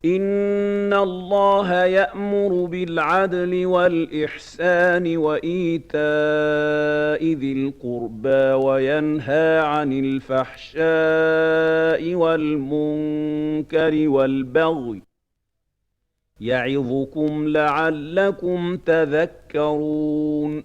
إِنَّ اللَّهَ يَأْمُرُ بِالْعَدْلِ وَالْإِحْسَانِ وَإِيتَاءِ ذِي الْقُرْبَىٰ وَيَنْهَىٰ عَنِ الْفَحْشَاءِ وَالْمُنكَرِ وَالْبَغْيِ ۚ يَعِظُكُمْ لَعَلَّكُمْ تَذَكَّرُونَ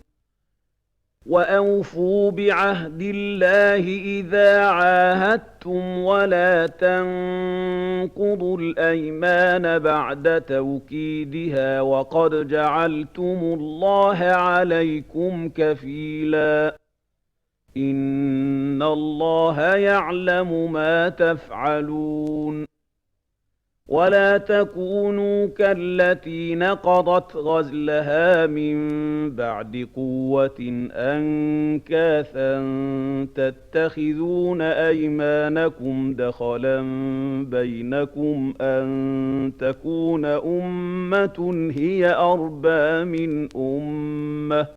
وَأَوْفُوا بِعَهْدِ اللَّهِ إِذَا عَاهَدتُّمْ وَلَا تَنقُضُوا الْأَيْمَانَ بَعْدَ تَوْكِيدِهَا وَقَدْ جَعَلْتُمُ اللَّهَ عَلَيْكُمْ كَفِيلًا ۚ إِنَّ اللَّهَ يَعْلَمُ مَا تَفْعَلُونَ وَلَا تَكُونُوا كَالَّتِي نَقَضَتْ غَزْلَهَا مِن بَعْدِ قُوَّةٍ أَنكَاثًا تَتَّخِذُونَ أَيْمَانَكُمْ دَخَلًا بَيْنَكُمْ أَن تَكُونَ أُمَّةٌ هِيَ أَرْبَىٰ مِنْ أُمَّةٍ ۚ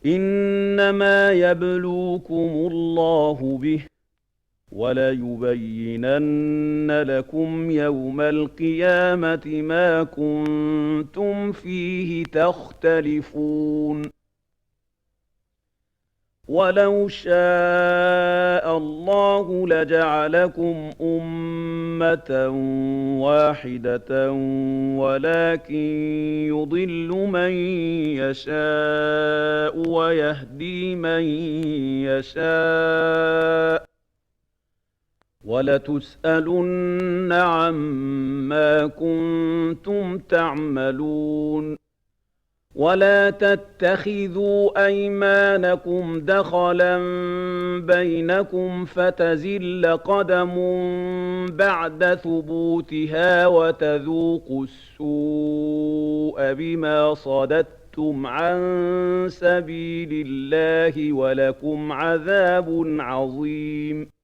إِنَّمَا يَبْلُوكُمُ اللَّهُ بِهِ ۚ وَلَيُبَيِّنَنَّ لَكُمْ يَوْمَ الْقِيَامَةِ مَا كُنتُمْ فِيهِ تَخْتَلِفُونَ وَلَوْ شَاءَ اللَّهُ لَجَعَلَكُمْ أُمَّةً وَاحِدَةً وَلَٰكِن يُضِلُّ مَن يَشَاءُ وَيَهْدِي مَن يَشَاءُ ۚ وَلَتُسْأَلُنَّ عَمَّا كُنتُمْ تَعْمَلُونَ وَلَا تَتَّخِذُوا أَيْمَانَكُمْ دَخَلًا بَيْنَكُمْ فَتَزِلَّ قَدَمٌ بَعْدَ ثُبُوتِهَا وَتَذُوقُوا السُّوءَ بِمَا صَدَدتُّمْ عَن سَبِيلِ اللَّهِ وَلَكُمْ عَذَابٌ عَظِيمٌ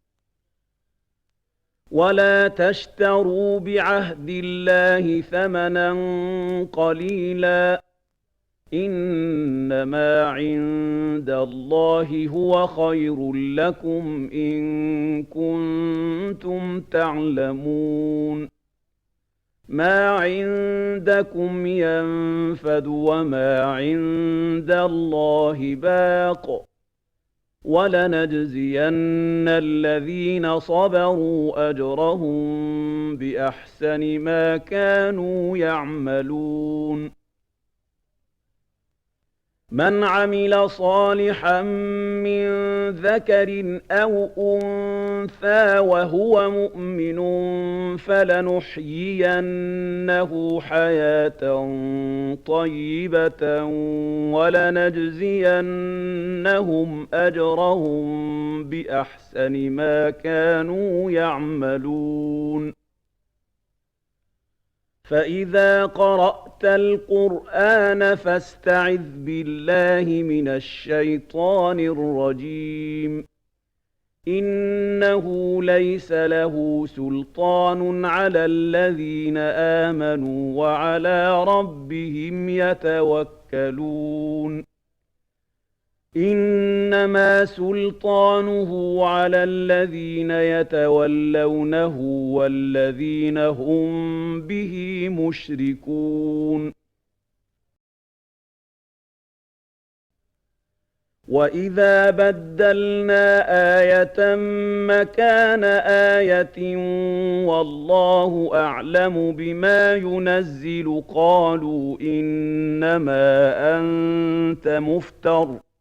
وَلَا تَشْتَرُوا بِعَهْدِ اللَّهِ ثَمَنًا قَلِيلًا ۚ إِنَّمَا عِندَ اللَّهِ هُوَ خَيْرٌ لَّكُمْ إِن كُنتُمْ تَعْلَمُونَ مَا عِندَكُمْ يَنفَدُ وَمَا عِندَ اللَّهِ بَاقٍ ۗ وَلَنَجْزِيَنَّ الَّذِينَ صَبَرُوا أَجْرَهُم بِأَحْسَنِ مَا كَانُوا يَعْمَلُونَ مَنْ عَمِلَ صَالِحًا مِّن ذَكَرٍ أَوْ أُنثَىٰ وَهُوَ مُؤْمِنٌ فَلَنُحْيِيَنَّهُ حَيَاةً طَيِّبَةً وَلَنَجْزِيَنَّهُمْ أَجْرَهُم بِأَحْسَنِ مَا كَانُوا يَعْمَلُونَ فَإِذَا قَرَأْتَ الْقُرْآنَ فَاسْتَعِذْ بِاللَّهِ مِنَ الشَّيْطَانِ الرَّجِيمِ إِنَّهُ لَيْسَ لَهُ سُلْطَانٌ عَلَى الَّذِينَ آمَنُوا وَعَلَىٰ رَبِّهِمْ يَتَوَكَّلُونَ إِنَّمَا سُلْطَانُهُ عَلَى الَّذِينَ يَتَوَلَّوْنَهُ وَالَّذِينَ هُم بِهِ مُشْرِكُونَ وَإِذَا بَدَّلْنَا آيَةً مَّكَانَ آيَةٍ وَاللَّهُ أَعْلَمُ بِمَا يُنَزِّلُ قَالُوا إِنَّمَا أَنتَ مُفْتَرٍ ۚ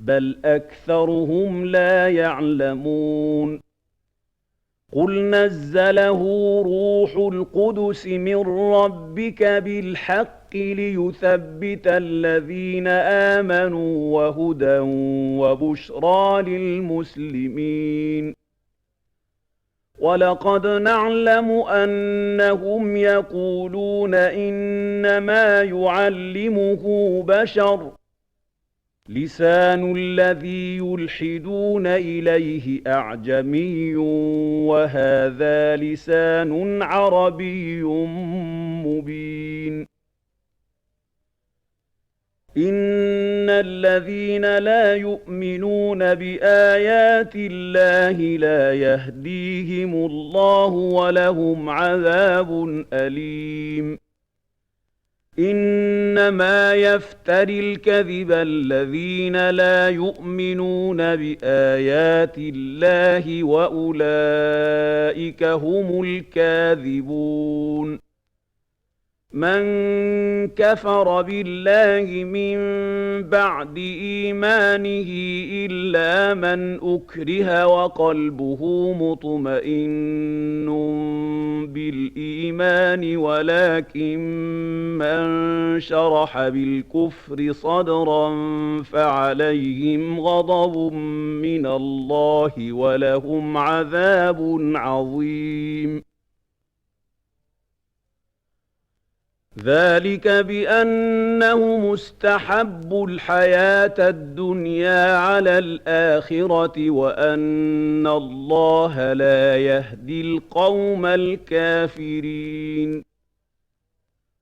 بَلْ أَكْثَرُهُمْ لَا يَعْلَمُونَ قُلْ نَزَّلَهُ رُوحُ الْقُدُسِ مِن رَّبِّكَ بِالْحَقِّ لِيُثَبِّتَ الَّذِينَ آمَنُوا وَهُدًى وَبُشْرَىٰ لِلْمُسْلِمِينَ وَلَقَدْ نَعْلَمُ أَنَّهُمْ يَقُولُونَ إِنَّمَا يُعَلِّمُهُ بَشَرٌ ۗ لِّسَانُ الَّذِي يُلْحِدُونَ إِلَيْهِ أَعْجَمِيٌّ وَهَٰذَا لِسَانٌ عَرَبِيٌّ مُّبِينٌ إِنَّ الَّذِينَ لَا يُؤْمِنُونَ بِآيَاتِ اللَّهِ لَا يَهْدِيهِمُ اللَّهُ وَلَهُمْ عَذَابٌ أَلِيمٌ إِنَّمَا يَفْتَرِي الْكَذِبَ الَّذِينَ لَا يُؤْمِنُونَ بِآيَاتِ اللَّهِ وَأُولَٰئِكَ هُمُ الْكَاذِبُونَ مَن كَفَرَ بِاللَّهِ مِن بَعْدِ إِيمَانِهِ إِلَّا مَنْ أُكْرِهَ وَقَلْبُهُ مُطْمَئِنٌّ بِالْإِيمَانِ وَلَٰكِن مَّن شَرَحَ بِالْكُفْرِ صَدْرًا فَعَلَيْهِمْ غَضَبٌ مِّنَ اللَّهِ وَلَهُمْ عَذَابٌ عَظِيمٌ ذَلِكَ بِأَنَّهُمُ اسْتَحَبُّوا الْحَيَاةَ الدُّنْيَا عَلَى الْآخِرَةِ وَأَنَّ اللَّهَ لَا يَهْدِي الْقَوْمَ الْكَافِرِينَ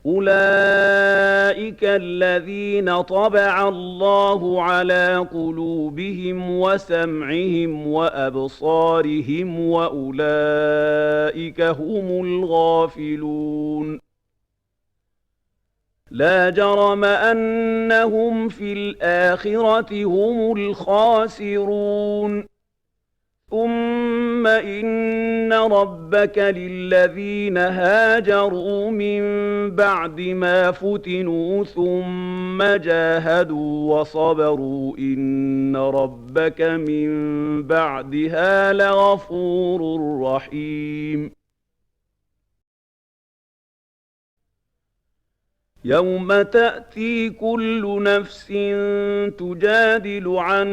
أُولَٰئِكَ الَّذِينَ طَبَعَ اللَّهُ عَلَىٰ قُلُوبِهِمْ وَسَمْعِهِمْ وَأَبْصَارِهِمْ وَأُولَٰئِكَ هُمُ الْغَافِلُونَ لَا جَرَمَ أَنَّهُمْ فِي الْآخِرَةِ هُمُ الْخَاسِرُونَ ثُمَّ إِنَّ رَبَّكَ لِلَّذِينَ هَاجَرُوا مِن بَعْدِ مَا فُتِنُوا ثُمَّ جَاهَدُوا وَصَبَرُوا إِنَّ رَبَّكَ مِن بَعْدِهَا لَغَفُورٌ رَّحِيمٌ يَوْمَ تَأْتِي كُلُّ نَفْسٍ تُجَادِلُ عَن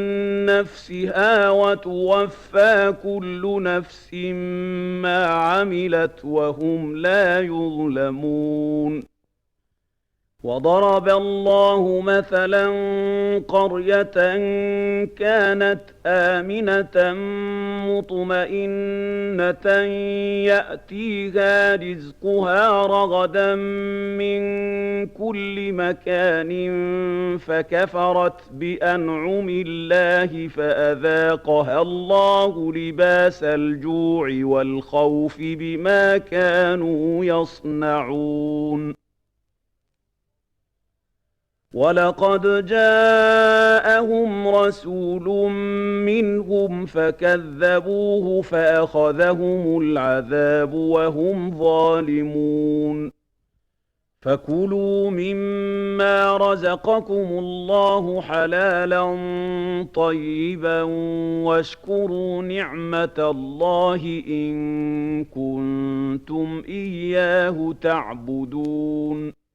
نَّفْسِهَا وَتُوَفَّىٰ كُلُّ نَفْسٍ مَّا عَمِلَتْ وَهُمْ لَا يُظْلَمُونَ وَضَرَبَ اللَّهُ مَثَلًا قَرْيَةً كَانَتْ آمِنَةً مُّطْمَئِنَّةً يَأْتِيهَا رِزْقُهَا رَغَدًا مِّن كُلِّ مَكَانٍ فَكَفَرَتْ بِأَنْعُمِ اللَّهِ فَأَذَاقَهَا اللَّهُ لِبَاسَ الْجُوعِ وَالْخَوْفِ بِمَا كَانُوا يَصْنَعُونَ وَلَقَدْ جَاءَهُمْ رَسُولٌ مِّنْهُمْ فَكَذَّبُوهُ فَأَخَذَهُمُ الْعَذَابُ وَهُمْ ظَالِمُونَ فَكُلُوا مِمَّا رَزَقَكُمُ اللَّهُ حَلَالًا طَيِّبًا وَاشْكُرُوا نِعْمَةَ اللَّهِ إِن كُنتُمْ إِيَّاهُ تَعْبُدُونَ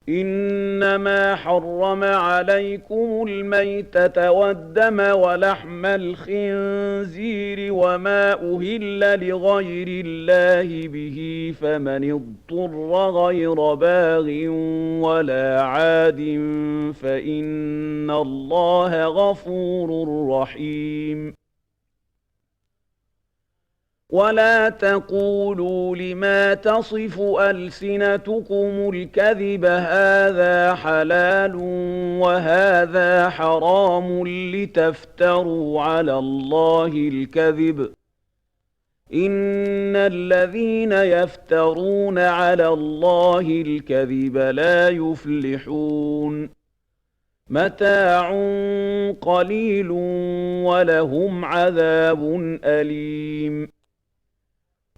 إِنَّمَا حَرَّمَ عَلَيْكُمُ الْمَيْتَةَ وَالدَّمَ وَلَحْمَ الْخِنزِيرِ وَمَا أُهِلَّ لِغَيْرِ اللَّهِ بِهِ فَمَنِ اضْطُرَّ غَيْرَ بَاغٍ وَلَا عَادٍ فَإِنَّ اللَّهَ غَفُورٌ رَّحِيمٌ وَلَا تَقُولُوا لِمَا تَصِفُ أَلْسِنَتُكُمُ الْكَذِبَ هَٰذَا حَلَالٌ وَهَٰذَا حَرَامٌ لِّتَفْتَرُوا عَلَى اللَّهِ الْكَذِبَ ۚ إِنَّ الَّذِينَ يَفْتَرُونَ عَلَى اللَّهِ الْكَذِبَ لَا يُفْلِحُونَ مَتَاعٌ قَلِيلٌ وَلَهُمْ عَذَابٌ أَلِيمٌ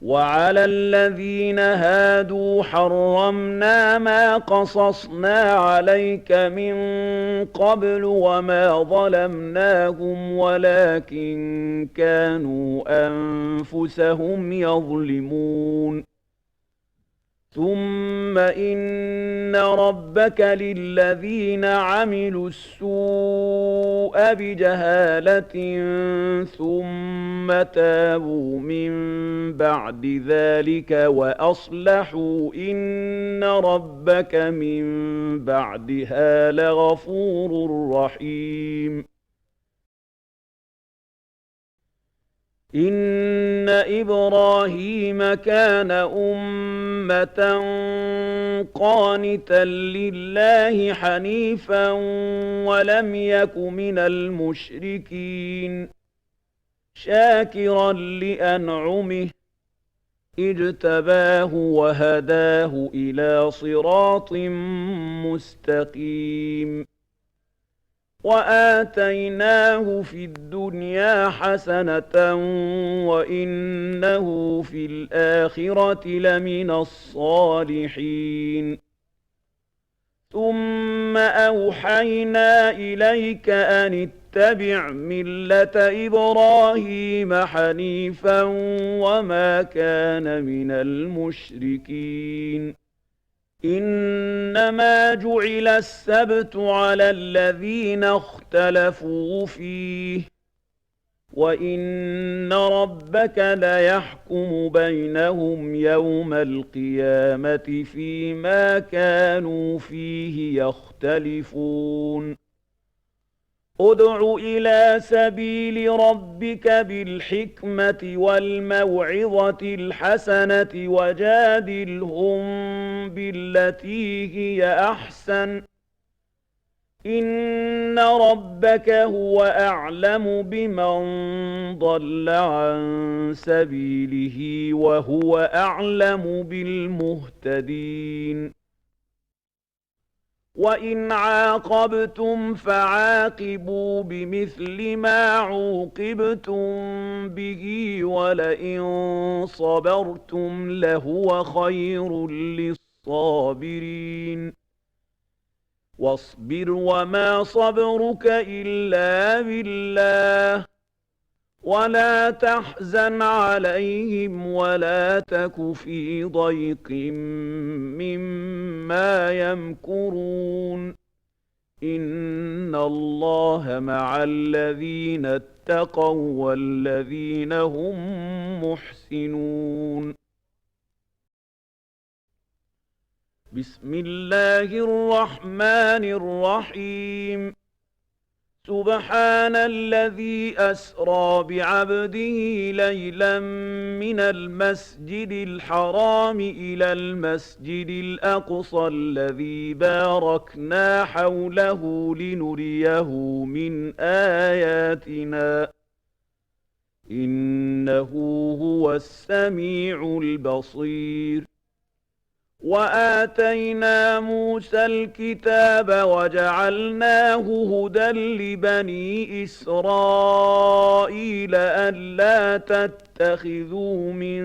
وَعَلَى الَّذِينَ هَادُوا حَرَّمْنَا مَا قَصَصْنَا عَلَيْكَ مِن قَبْلُ وَمَا ظَلَمْنَاهُمْ وَلَٰكِن كَانُوا أَنفُسَهُمْ يَظْلِمُونَ ثُمَّ إِنَّ رَبَّكَ لِلَّذِينَ عَمِلُوا السُّوءَ بِجَهَالَةٍ ثُمَّ تَابُوا مِن بَعْدِ ذَٰلِكَ وَأَصْلَحُوا إِنَّ رَبَّكَ مِن بَعْدِهَا لَغَفُورٌ رَّحِيمٌ إِنَّ إِبْرَاهِيمَ كَانَ أُمَّةً قَانِتًا لِّلَّهِ حَنِيفًا وَلَمْ يَكُ مِنَ الْمُشْرِكِينَ شَاكِرًا لِّأَنْعُمِهِ اجْتَبَاهُ وَهَدَاهُ إِلَىٰ صِرَاطٍ مُّسْتَقِيمٍ وَآتَيْنَاهُ فِي الدُّنْيَا حَسَنَةً وَإِنَّهُ فِي الْآخِرَةِ لَمِنَ الصَّالِحِينَ ثُمَّ أَوْحَيْنَا إِلَيْكَ أَنِ اتَّبِعْ مِلَّةَ إِبْرَاهِيمَ حَنِيفًا وَمَا كَانَ مِنَ الْمُشْرِكِينَ إِنَّمَا جُعِلَ السَّبْتُ عَلَى الَّذِينَ اخْتَلَفُوا فِيهِ ۚ وَإِنَّ رَبَّكَ لَيَحْكُمُ بَيْنَهُمْ يَوْمَ الْقِيَامَةِ فِيمَا كَانُوا فِيهِ يَخْتَلِفُونَ ادْعُ إِلَىٰ سَبِيلِ رَبِّكَ بِالْحِكْمَةِ وَالْمَوْعِظَةِ الْحَسَنَةِ وَجَادِلْهُم بِالَّتِي هِيَ أَحْسَنُ ۚ إِنَّ رَبَّكَ هُوَ أَعْلَمُ بِمَن ضَلَّ عَن سَبِيلِهِ وَهُوَ أَعْلَمُ بِالْمُهْتَدِينَ وَإِنْ عَاقَبْتُمْ فَعَاقِبُوا بِمِثْلِ مَا عُوقِبْتُم بِهِ وَلَئِن صَبَرْتُمْ لَهُوَ خَيْرٌ لِّلصَّابِرِينَ وَاصْبِرْ وَمَا صَبْرُكَ إِلَّا بِاللَّهِ وَلَا تَحْزَنْ عَلَيْهِمْ وَلَا تَكُ فِي ضَيْقٍ مِّمَّا يَمْكُرُونَ إِنَّ اللَّهَ مَعَ الَّذِينَ اتَّقَوا وَّالَّذِينَ هُم مُّحْسِنُونَ بسم الله الرحمن الرحيم سبحان الذي أسرى بعبده ليلا من المسجد الحرام إلى المسجد الأقصى الذي باركنا حوله لنريه من آياتنا إنه هو السميع البصير وآتينا موسى الكتاب وجعلناه هدى لبني إسرائيل ألا تتخذوا من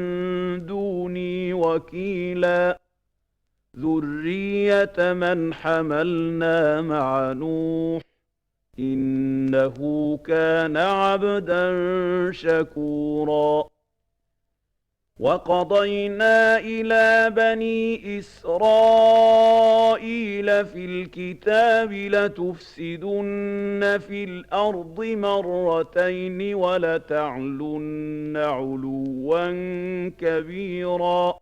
دوني وكيلا ذرية من حملنا مع نوح إنه كان عبدا شكورا وَقَضَيْنَا إِلَىٰ بَنِي إِسْرَائِيلَ فِي الْكِتَابِ لَتُفْسِدُنَّ فِي الْأَرْضِ مَرَّتَيْنِ وَلَتَعْلُنَّ عُلُوًّا كَبِيرًا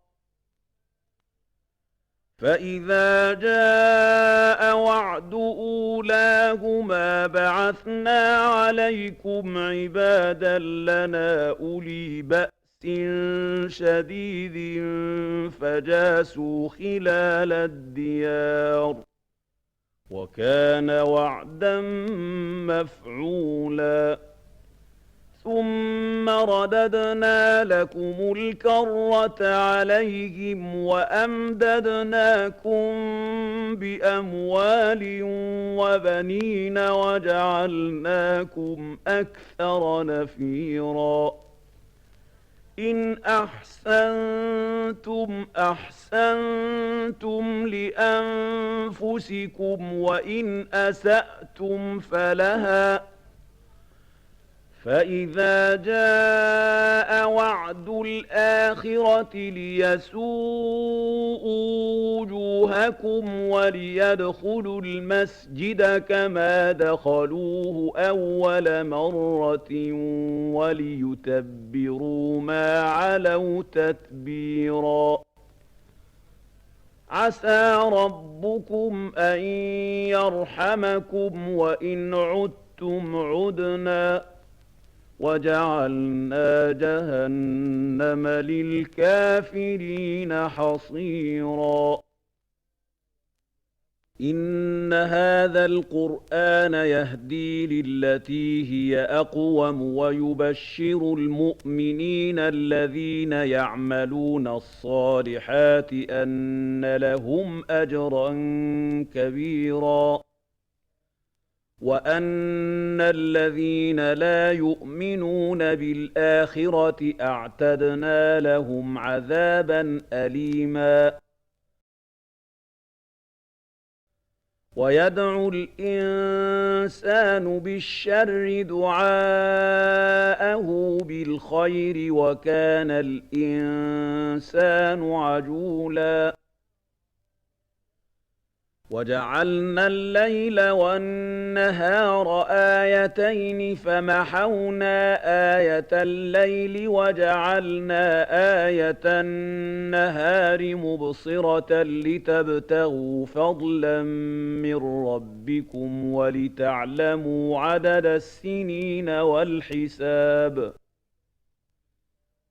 فَإِذَا جَاءَ وَعْدُ أُولَاهُمَا بَعَثْنَا عَلَيْكُمْ عِبَادًا لَّنَا أُولِي بَأْسٍ شديد فجاسوا خلال الديار وكان وعدا مفعولا ثم رددنا لكم الكرة عليهم وأمددناكم بأموال وبنين وجعلناكم أكثر نفيرا إن أحسنتم أحسنتم لأنفسكم وإن أسأتم فلها فإذا جاء وعد الآخرة ليسوءوا وجوهكم وليدخلوا المسجد كما دخلوه أول مرة وليتبروا ما علوا تتبيرا عسى ربكم أن يرحمكم وإن عدتم عدنا وَجَعَلْنَا جَهَنَّمَ لِلْكَافِرِينَ حَصِيرًا إِنَّ هَٰذَا الْقُرْآنَ يَهْدِي لِلَّتِي هِيَ أَقْوَمُ وَيُبَشِّرُ الْمُؤْمِنِينَ الَّذِينَ يَعْمَلُونَ الصَّالِحَاتِ أَنَّ لَهُمْ أَجْرًا كَبِيرًا وَأَنَّ الَّذِينَ لَا يُؤْمِنُونَ بِالْآخِرَةِ أَعْتَدْنَا لَهُمْ عَذَابًا أَلِيمًا وَيَدْعُ الْإِنسَانُ بِالشَّرِّ دُعَاءَهُ بِالْخَيْرِ وَكَانَ الْإِنسَانُ عَجُولًا وَجَعَلْنَا اللَّيْلَ وَالنَّهَارَ آيَتَيْنِ فَمَحَوْنَا آيَةَ اللَّيْلِ وَجَعَلْنَا آيَةَ النَّهَارِ مُبْصِرَةً لِّتَبْتَغُوا فَضْلًا مِّن رَّبِّكُمْ وَلِتَعْلَمُوا عَدَدَ السِّنِينَ وَالْحِسَابَ ۚ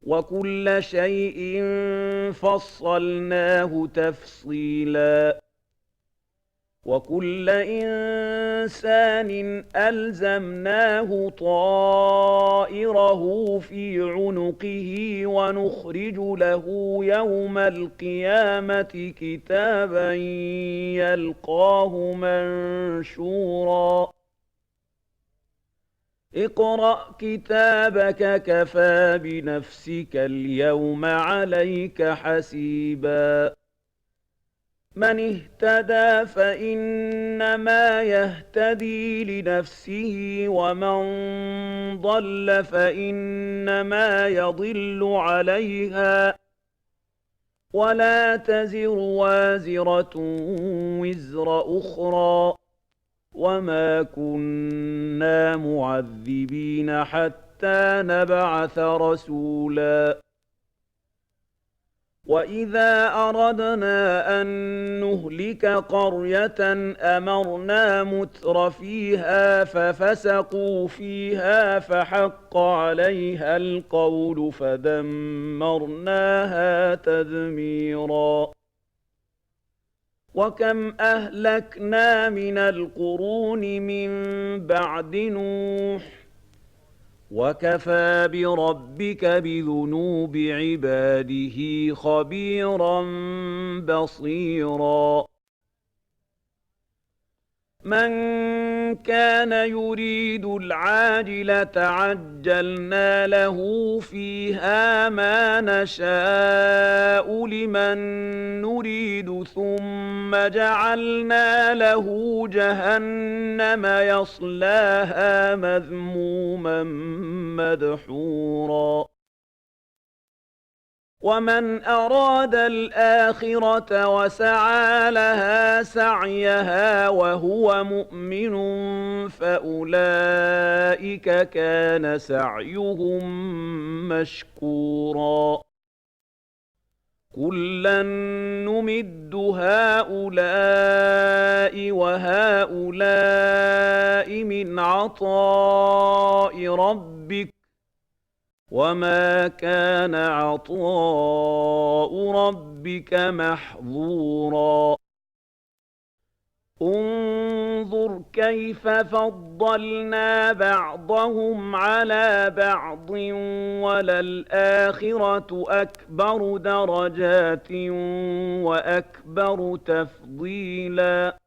وَكُلَّ شَيْءٍ فَصَّلْنَاهُ تَفْصِيلًا وَكُلَّ إِنسَانٍ أَلْزَمْنَاهُ طَائِرَهُ فِي عُنُقِهِ وَنُخْرِجُ لَهُ يَوْمَ الْقِيَامَةِ كِتَابًا يَلْقَاهُ مَنشُورًا اقْرَأْ كِتَابَكَ كَفَىٰ بِنَفْسِكَ الْيَوْمَ عَلَيْكَ حَسِيبًا مَنِ اهْتَدَىٰ فَإِنَّمَا يَهْتَدِي لِنَفْسِهِ وَمَن ضَلَّ فَإِنَّمَا يَضِلُّ عَلَيْهَا ۚ وَلَا تَزِرُ وَازِرَةٌ وِزْرَ أُخْرَىٰ ۚ وَمَا كُنَّا مُعَذِّبِينَ حَتَّىٰ نَبْعَثَ رَسُولًا وَإِذَا أَرَدْنَا أَن نُّهْلِكَ قَرْيَةً أَمَرْنَا مُتْرَفِيهَا فَفَسَقُوا فِيهَا فَحَقَّ عَلَيْهَا الْقَوْلُ فَدَمَّرْنَاهَا تَدْمِيرًا وَكَمْ أَهْلَكْنَا مِنَ الْقُرُونِ مِن بَعْدِ نُوحٍ ۗ وَكَفَىٰ بِرَبِّكَ بِذُنُوبِ عِبَادِهِ خَبِيرًا بَصِيرًا مَن كَانَ يُرِيدُ الْعَاجِلَةَ عَجَّلْنَا لَهُ فِيهَا مَا نَشَاءُ لِمَن نُّرِيدُ ثُمَّ جَعَلْنَا لَهُ جَهَنَّمَ يَصْلَاهَا مَذْمُومًا مَّدْحُورًا وَمَنْ أَرَادَ الْآخِرَةَ وَسَعَىٰ لَهَا سَعْيَهَا وَهُوَ مُؤْمِنٌ فَأُولَٰئِكَ كَانَ سَعْيُهُم مَّشْكُورًا كُلًّا نُّمِدُّ هَٰؤُلَاءِ وَهَٰؤُلَاءِ مِنْ عَطَاءِ رَبِّكَ ۚ وَمَا كَانَ عَطَاءُ رَبِّكَ مَحْظُورًا انظُرْ كَيْفَ فَضَّلْنَا بَعْضَهُمْ عَلَىٰ بَعْضٍ ۚ وَلَلْآخِرَةُ أَكْبَرُ دَرَجَاتٍ وَأَكْبَرُ تَفْضِيلًا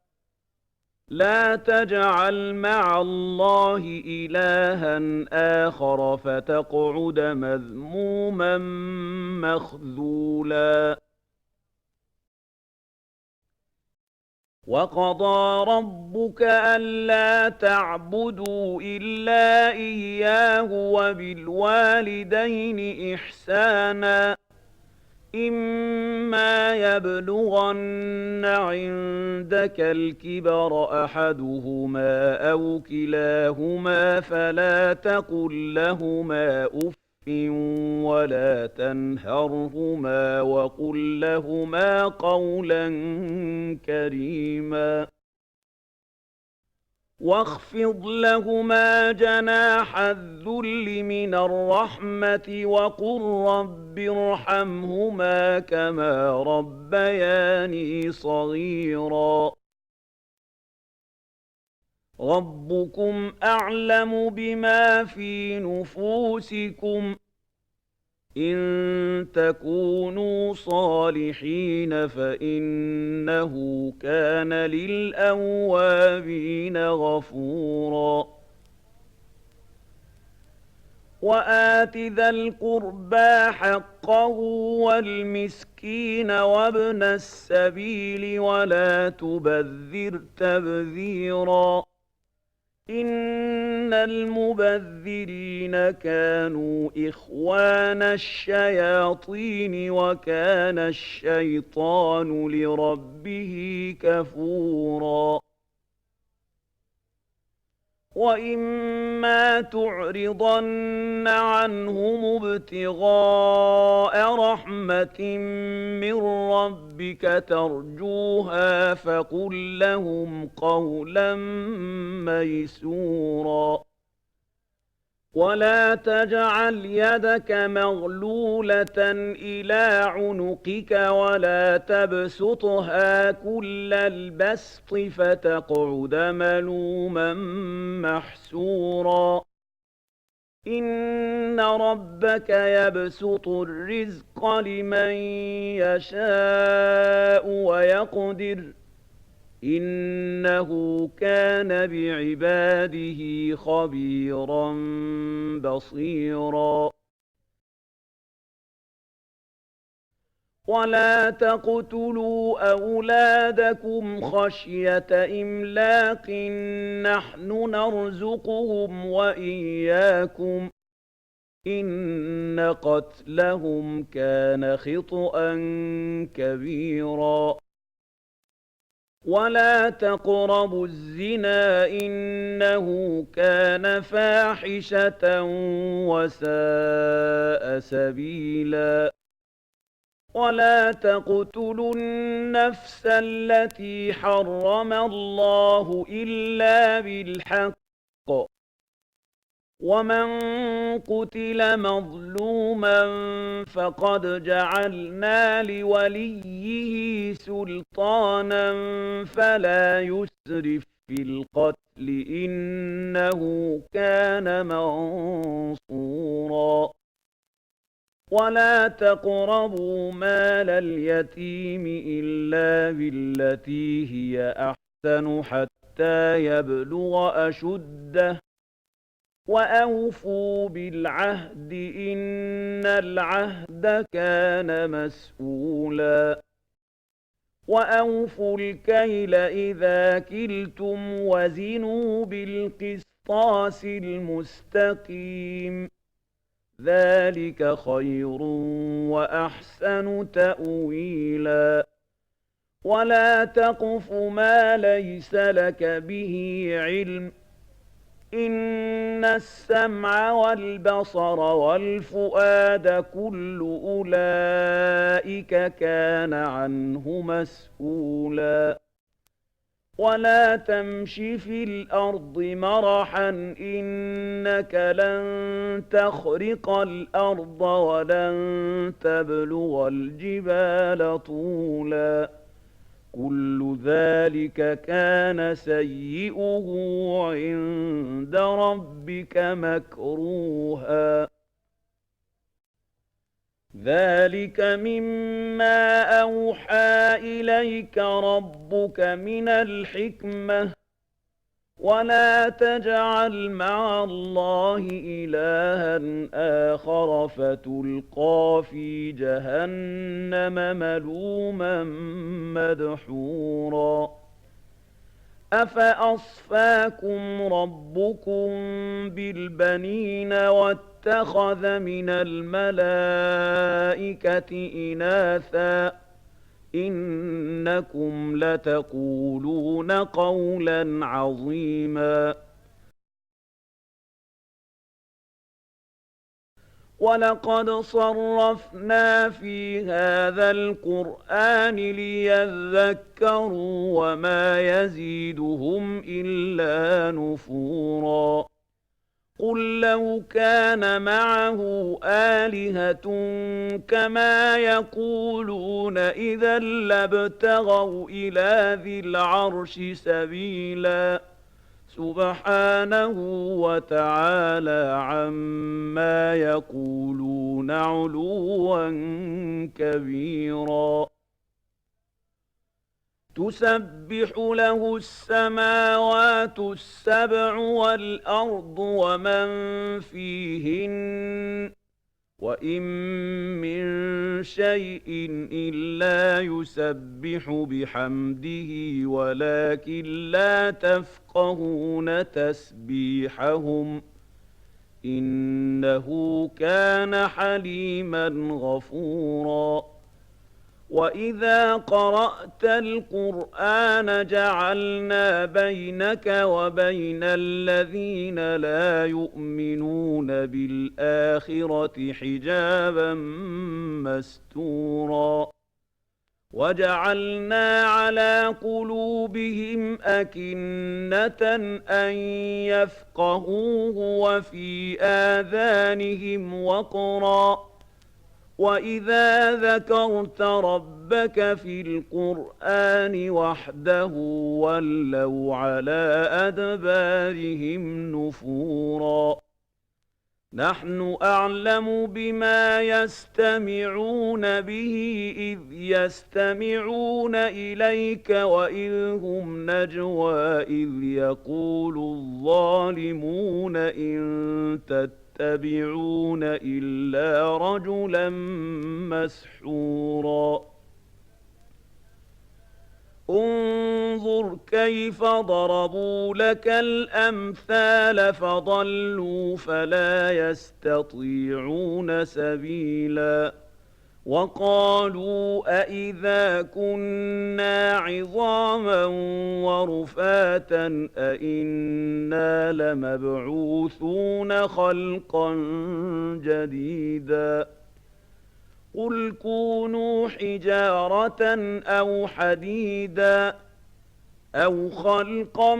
لَا تَجْعَلْ مَعَ اللَّهِ إِلَٰهًا آخَرَ فَتَقْعُدَ مَذْمُومًا مَّخْذُولًا وَقَضَىٰ رَبُّكَ أَلَّا تَعْبُدُوا إِلَّا إِيَّاهُ وَبِالْوَالِدَيْنِ إِحْسَانًا ۚ إِمَّا يَبْلُغَنَّ عِندَكَ الْكِبَرَ أَحَدُهُمَا أَوْ كِلَاهُمَا فَلَا تَقُل لَّهُمَا أُفٍّ وَلَا تَنْهَرْهُمَا وَقُل لَّهُمَا قَوْلًا كَرِيمًا وَاخْفِضْ لَهُمَا جَنَاحَ الذُّلِّ مِنَ الرَّحْمَةِ وَقُل رَّبِّ ارْحَمْهُمَا كَمَا رَبَّيَانِي صَغِيرًا رَّبُّكُمْ أَعْلَمُ بِمَا فِي نُفُوسِكُمْ ۚ إِن تَكُونُوا صَالِحِينَ فَإِنَّهُ كَانَ لِلْأَوَّابِينَ غَفُورًا وَآتِ ذَا الْقُرْبَىٰ حَقَّهُ وَالْمِسْكِينَ وَابْنَ السَّبِيلِ وَلَا تُبَذِّرْ تَبْذِيرًا إِنَّ الْمُبَذِّرِينَ كَانُوا إِخْوَانَ الشَّيَاطِينِ وَكَانَ الشَّيْطَانُ لِرَبِّهِ كَفُورًا وَإِمَّا تُعْرِضَنَّ عَنْهُمُ ابْتِغَاءَ رَحْمَةٍ مِّن رَّبِّكَ تَرْجُوهَا فَقُل لَّهُمْ قَوْلًا مَّيْسُورًا وَلَا تَجْعَلْ يَدَكَ مَغْلُولَةً إِلَىٰ عُنُقِكَ وَلَا تَبْسُطْهَا كُلَّ الْبَسْطِ فَتَقْعُدَ مَلُومًا مَّحْسُورًا إِنَّ رَبَّكَ يَبْسُطُ الرِّزْقَ لِمَن يَشَاءُ وَيَقْدِرُ ۚ إِنَّهُ كَانَ بِعِبَادِهِ خَبِيرًا بَصِيرًا وَلَا تَقْتُلُوا أَوْلَادَكُمْ خَشْيَةَ إِمْلَاقٍ ۖ نَّحْنُ نَرْزُقُهُمْ وَإِيَّاكُمْ ۚ إِنَّ قَتْلَهُمْ كَانَ خِطْئًا كَبِيرًا وَلَا تَقْرَبُوا الزِّنَا ۖ إِنَّهُ كَانَ فَاحِشَةً وَسَاءَ سَبِيلًا وَلَا تَقْتُلُوا النَّفْسَ الَّتِي حَرَّمَ اللَّهُ إِلَّا بِالْحَقِّ ۚ وَمَن قُتِلَ مَظْلُومًا فَقَدْ جَعَلْنَا لِوَلِيِّهِ سُلْطَانًا فَلَا يُسْرِف فِّي الْقَتْلِ ۖ إِنَّهُ كَانَ مَنصُورًا وَلَا تَقْرَبُوا مَالَ الْيَتِيمِ إِلَّا بِالَّتِي هِيَ أَحْسَنُ حَتَّىٰ يَبْلُغَ أَشُدَّهُ ۖ وَأَوْفُوا بِالْعَهْدِ ۖ إِنَّ الْعَهْدَ كَانَ مَسْئُولًا وَأَوْفُوا الْكَيْلَ إِذَا كِلْتُمْ وَزِنُوا بِالْقِسْطَاسِ الْمُسْتَقِيمِ ذَٰلِكَ خَيْرٌ وَأَحْسَنُ تَأْوِيلًا وَلَا تَقْفُ مَا لَيْسَ لَكَ بِهِ عِلْمٌ ۚ إِنَّ السَّمْعَ وَالْبَصَرَ وَالْفُؤَادَ كُلُّ أُولَٰئِكَ كَانَ عَنْهُ مَسْئُولًا وَلَا تَمْشِ فِي الْأَرْضِ مَرَحًا ۖ إِنَّكَ لَن تَخْرِقَ الْأَرْضَ وَلَن تَبْلُغَ الْجِبَالَ طُولًا ۚ كُلُّ ذَٰلِكَ كَانَ سَيِّئُهُ عِندَ رَبِّكَ مَكْرُوهًا ذَٰلِكَ مِمَّا أَوْحَىٰ إِلَيْكَ رَبُّكَ مِنَ الْحِكْمَةِ ۗ وَلَا تَجْعَلْ مَعَ اللَّهِ إِلَٰهًا آخَرَ فَتُلْقَىٰ فِي جَهَنَّمَ مَلُومًا مَّدْحُورًا أَفَأَصْفَاكُمْ رَبُّكُم بِالْبَنِينَ وَاتَّخَذَ مِنَ الْمَلَائِكَةِ إِنَاثًا ۚ إِنَّكُمْ لَتَقُولُونَ قَوْلًا عَظِيمًا وَلَقَدْ صَرَّفْنَا فِي هَذَا الْقُرْآنِ لِيَذَّكَّرُوا وَمَا يَزِيدُهُمْ إِلَّا نُفُورًا قُل لَّوْ كَانَ مَعَهُ آلِهَةٌ كَمَا يَقُولُونَ إِذًا لَّابْتَغَوْا إِلَىٰ ذِي الْعَرْشِ سَبِيلًا سُبْحَانَهُ وَتَعَالَىٰ عَمَّا يَقُولُونَ عُلُوًّا كَبِيرًا تُسَبِّحُ لَهُ السَّمَاوَاتُ السَّبْعُ وَالْأَرْضُ وَمَن فِيهِنَّ ۚ وَإِن مِّن شَيْءٍ إِلَّا يُسَبِّحُ بِحَمْدِهِ وَلَٰكِن لَّا تَفْقَهُونَ تَسْبِيحَهُمْ ۗ إِنَّهُ كَانَ حَلِيمًا غَفُورًا وَإِذَا قَرَأْتَ الْقُرْآنَ جَعَلْنَا بَيْنَكَ وَبَيْنَ الَّذِينَ لَا يُؤْمِنُونَ بِالْآخِرَةِ حِجَابًا مَّسْتُورًا وَجَعَلْنَا عَلَىٰ قُلُوبِهِمْ أَكِنَّةً أَن يَفْقَهُوهُ وَفِي آذَانِهِمْ وَقْرًا ۚ وَإِذَا ذَكَرْتَ رَبَّكَ فِي الْقُرْآنِ وَحْدَهُ وَلَّوْا عَلَىٰ أَدْبَارِهِمْ نُفُورًا نَّحْنُ أَعْلَمُ بِمَا يَسْتَمِعُونَ بِهِ إِذْ يَسْتَمِعُونَ إِلَيْكَ وَإِذْ هُمْ نَجْوَىٰ إِذْ يَقُولُ الظَّالِمُونَ إِن تَتَّبِعُونَ إِلَّا رَجُلًا مَّسْحُورًا انظُرْ كَيْفَ ضَرَبُوا لَكَ الْأَمْثَالَ فَضَلُّوا فَلَا يَسْتَطِيعُونَ سَبِيلًا وَقَالُوا أَإِذَا كُنَّا عِظَامًا وَرُفَاتًا أَإِنَّا لَمَبْعُوثُونَ خَلْقًا جَدِيدًا قُلْ كُونُوا حِجَارَةً أَوْ حَدِيدًا أَوْ خَلْقًا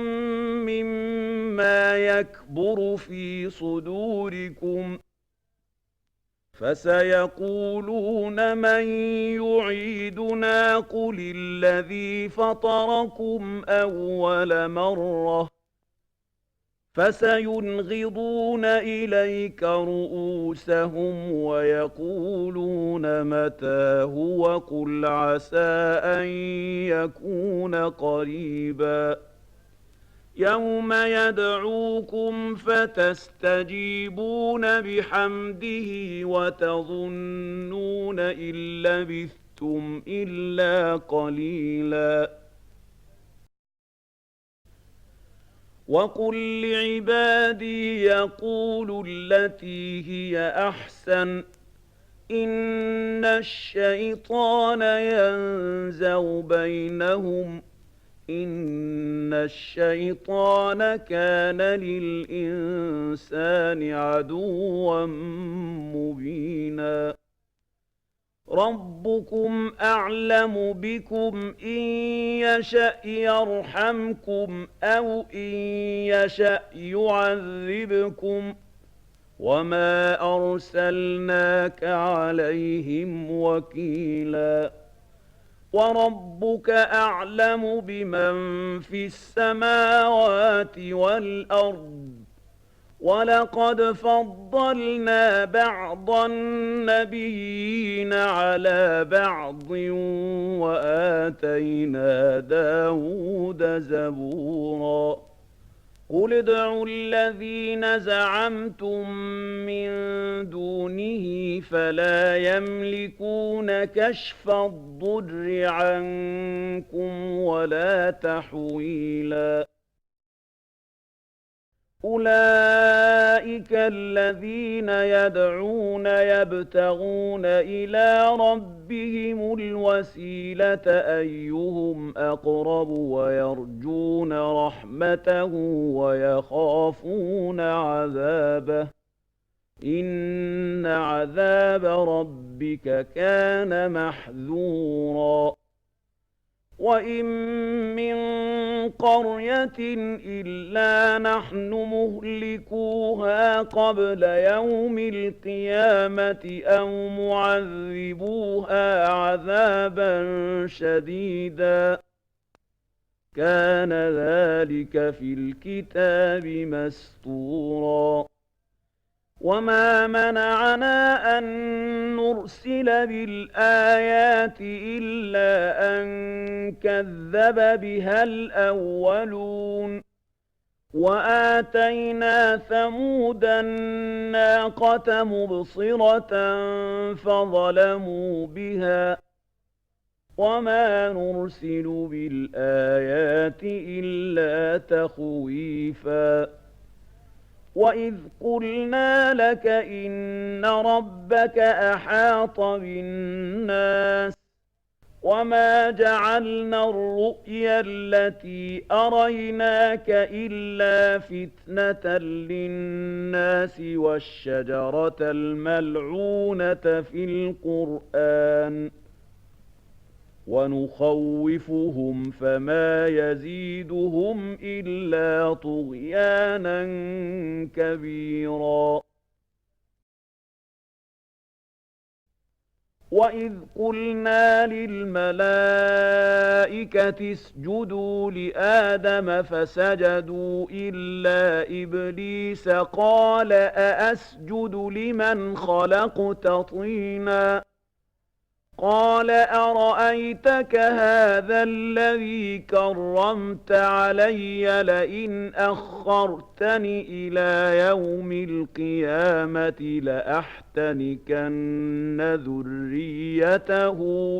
مِّمَّا يَكْبُرُ فِي صُدُورِكُمْ فَسَيَقُولُونَ مَن يُعِيدُنَا قُلِ الَّذِي فَطَرَكُمْ أَوَّلَ مَرَّةٍ فَسَيُنْغِضُونَ إِلَيْكَ رُءُوسَهُمْ وَيَقُولُونَ مَتَىٰ هُوَ قُلْ عَسَىٰ أَن يَكُونَ قَرِيبًا يَوْمَ يَدْعُوكُمْ فَتَسْتَجِيبُونَ بِحَمْدِهِ وَتَظُنُّونَ إِن لَّبِثْتُمْ إِلَّا قَلِيلًا وَقُل لِّعِبَادِي يَقُولُوا الَّتِي هِيَ أَحْسَنُ ۚ إِنَّ الشَّيْطَانَ يَنزَغُ بَيْنَهُمْ ۚ إِنَّ الشَّيْطَانَ كَانَ لِلْإِنسَانِ عَدُوًّا مُّبِينًا رَبُّكُمْ أَعْلَمُ بِكُمْ ۖ إِن يَشَأْ يَرْحَمْكُمْ أَوْ إِن يَشَأْ يُعَذِّبْكُمْ ۚ وَمَا أَرْسَلْنَاكَ عَلَيْهِمْ وَكِيلًا وَرَبُّكَ أَعْلَمُ بِمَن فِي السَّمَاوَاتِ وَالْأَرْضِ ۗ وَلَقَدْ فَضَّلْنَا بَعْضَ النَّبِيِّينَ عَلَىٰ بَعْضٍ وَآتَيْنَا دَاوُودَ زَبُورًا قُلِ ادْعُوا الَّذِينَ زَعَمْتُم مِّن دُونِهِ فَلَا يَمْلِكُونَ كَشْفَ الضُّرِّ عَنكُمْ وَلَا تَحْوِيلًا أُولَٰئِكَ الَّذِينَ يَدْعُونَ يَبْتَغُونَ إِلَىٰ رَبِّهِمُ الْوَسِيلَةَ أَيُّهُمْ أَقْرَبُ وَيَرْجُونَ رَحْمَتَهُ وَيَخَافُونَ عَذَابَهُ إِنَّ عَذَابَ رَبِّكَ كَانَ مَحْذُورًا وَإِن مِّن قَرْيَةٍ إِلَّا نَحْنُ مُهْلِكُوهَا قَبْلَ يَوْمِ الْقِيَامَةِ أَوْ مُعَذِّبُوهَا عَذَابًا شَدِيدًا كَانَ ذَلِكَ فِي الْكِتَابِ مَسْطُورًا وَمَا مَنَعَنَا أَن نُّرْسِلَ بِالْآيَاتِ إِلَّا أَن كَذَّبَ بِهَا الْأَوَّلُونَ وَآتَيْنَا ثَمُودَ النَّاقَةَ مُبْصِرَةً فَظَلَمُوا بِهَا وَمَا نُرْسِلُ بِالْآيَاتِ إِلَّا تَخْوِيفًا وَإِذْ قُلْنَا لَكَ إِنَّ رَبَّكَ أَحَاطَ بِالنَّاسِ وَمَا جَعَلْنَا الرُّؤْيَا الَّتِي أَرَيْنَاكَ إِلَّا فِتْنَةً لِّلنَّاسِ وَالشَّجَرَةَ الْمَلْعُونَةَ فِي الْقُرْآنِ وَنُخَوِّفُهُمْ فَمَا يَزِيدُهُمْ إِلَّا طُغْيَانًا كَبِيرًا وَإِذْ قُلْنَا لِلْمَلَائِكَةِ اسْجُدُوا لِآدَمَ فَسَجَدُوا إِلَّا إِبْلِيسَ قَالَ أَأَسْجُدُ لِمَنْ خَلَقْتَ طِينًا قَالَ أَرَأَيْتَكَ هَٰذَا الَّذِي كَرَّمْتَ عَلَيَّ لَئِنْ أَخَّرْتَنِ إِلَىٰ يَوْمِ الْقِيَامَةِ لَأَحْتَنِكَنَّ ذُرِّيَّتَهُ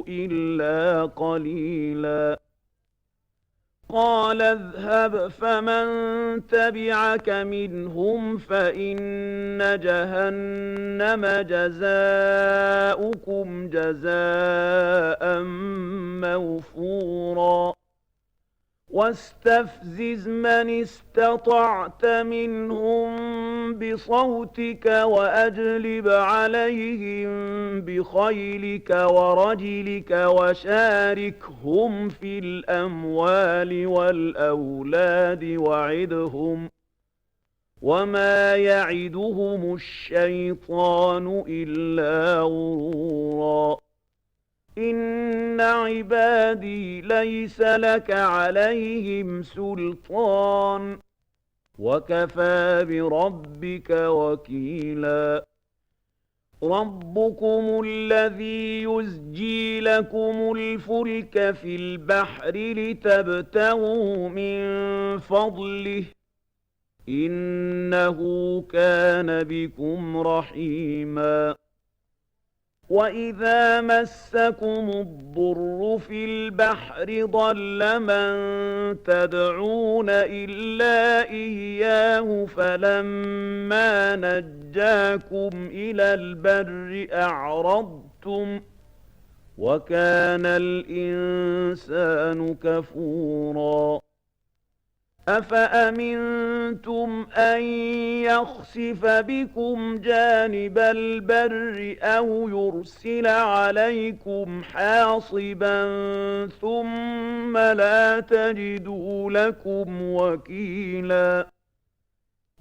إِلَّا قَلِيلًا قَالَ اذْهَبْ فَمَن تَبِعَكَ مِنْهُمْ فَإِنَّ جَهَنَّمَ جَزَاؤُكُمْ جَزَاءً مَّوْفُورًا وَاسْتَفْزِزْ مَنِ اسْتَطَعْتَ مِنْهُم بِصَوْتِكَ وَأَجْلِبْ عَلَيْهِم بِخَيْلِكَ وَرَجِلِكَ وَشَارِكْهُمْ فِي الْأَمْوَالِ وَالْأَوْلَادِ وَعِدْهُمْ ۚ وَمَا يَعِدُهُمُ الشَّيْطَانُ إِلَّا غُرُورًا إِنَّ عِبَادِي لَيْسَ لَكَ عَلَيْهِمْ سُلْطَانٌ وَكَفَىٰ بِرَبِّكَ وَكِيلًا رَبُّكُمُ الَّذِي يُزْجِي لَكُمُ الْفُلْكَ فِي الْبَحْرِ لِتَبْتَغُوا مِن فَضْلِهِ ۚ إِنَّهُ كَانَ بِكُمْ رَحِيمًا وَإِذَا مَسَّكُمُ الضُّرُّ فِي الْبَحْرِ ضَلَّ مَن تَدْعُونَ إِلَّا إِيَّاهُ فَلَمَّا نَجَّاكُمْ إِلَى الْبَرِّ أَعْرَضْتُمْ ۚ وَكَانَ الْإِنسَانُ كَفُورًا أَفَأَمِنتُمْ أَن يَخْسِفَ بِكُمْ جَانِبَ الْبَرِّ أَوْ يُرْسِلَ عَلَيْكُمْ حَاصِبًا ثُمَّ لَا تَجِدُوا لَكُمْ وَكِيلًا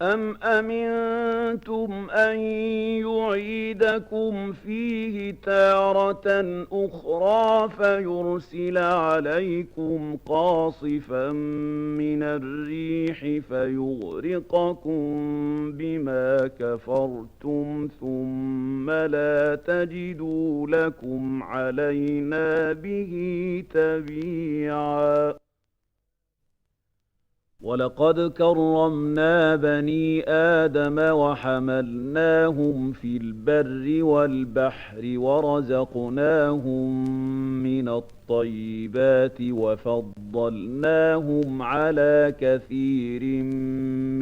أَمْ أَمِنتُمْ أَن يُعِيدَكُمْ فِيهِ تَارَةً أُخْرَىٰ فَيُرْسِلَ عَلَيْكُمْ قَاصِفًا مِّنَ الرِّيحِ فَيُغْرِقَكُم بِمَا كَفَرْتُمْ ثُمَّ لَا تَجِدُوا لَكُمْ عَلَيْنَا بِهِ تَبِيعًا وَلَقَدْ كَرَّمْنَا بَنِي آدَمَ وَحَمَلْنَاهُمْ فِي الْبَرِّ وَالْبَحْرِ وَرَزَقْنَاهُم مِّنَ الطَّيِّبَاتِ وَفَضَّلْنَاهُمْ عَلَىٰ كَثِيرٍ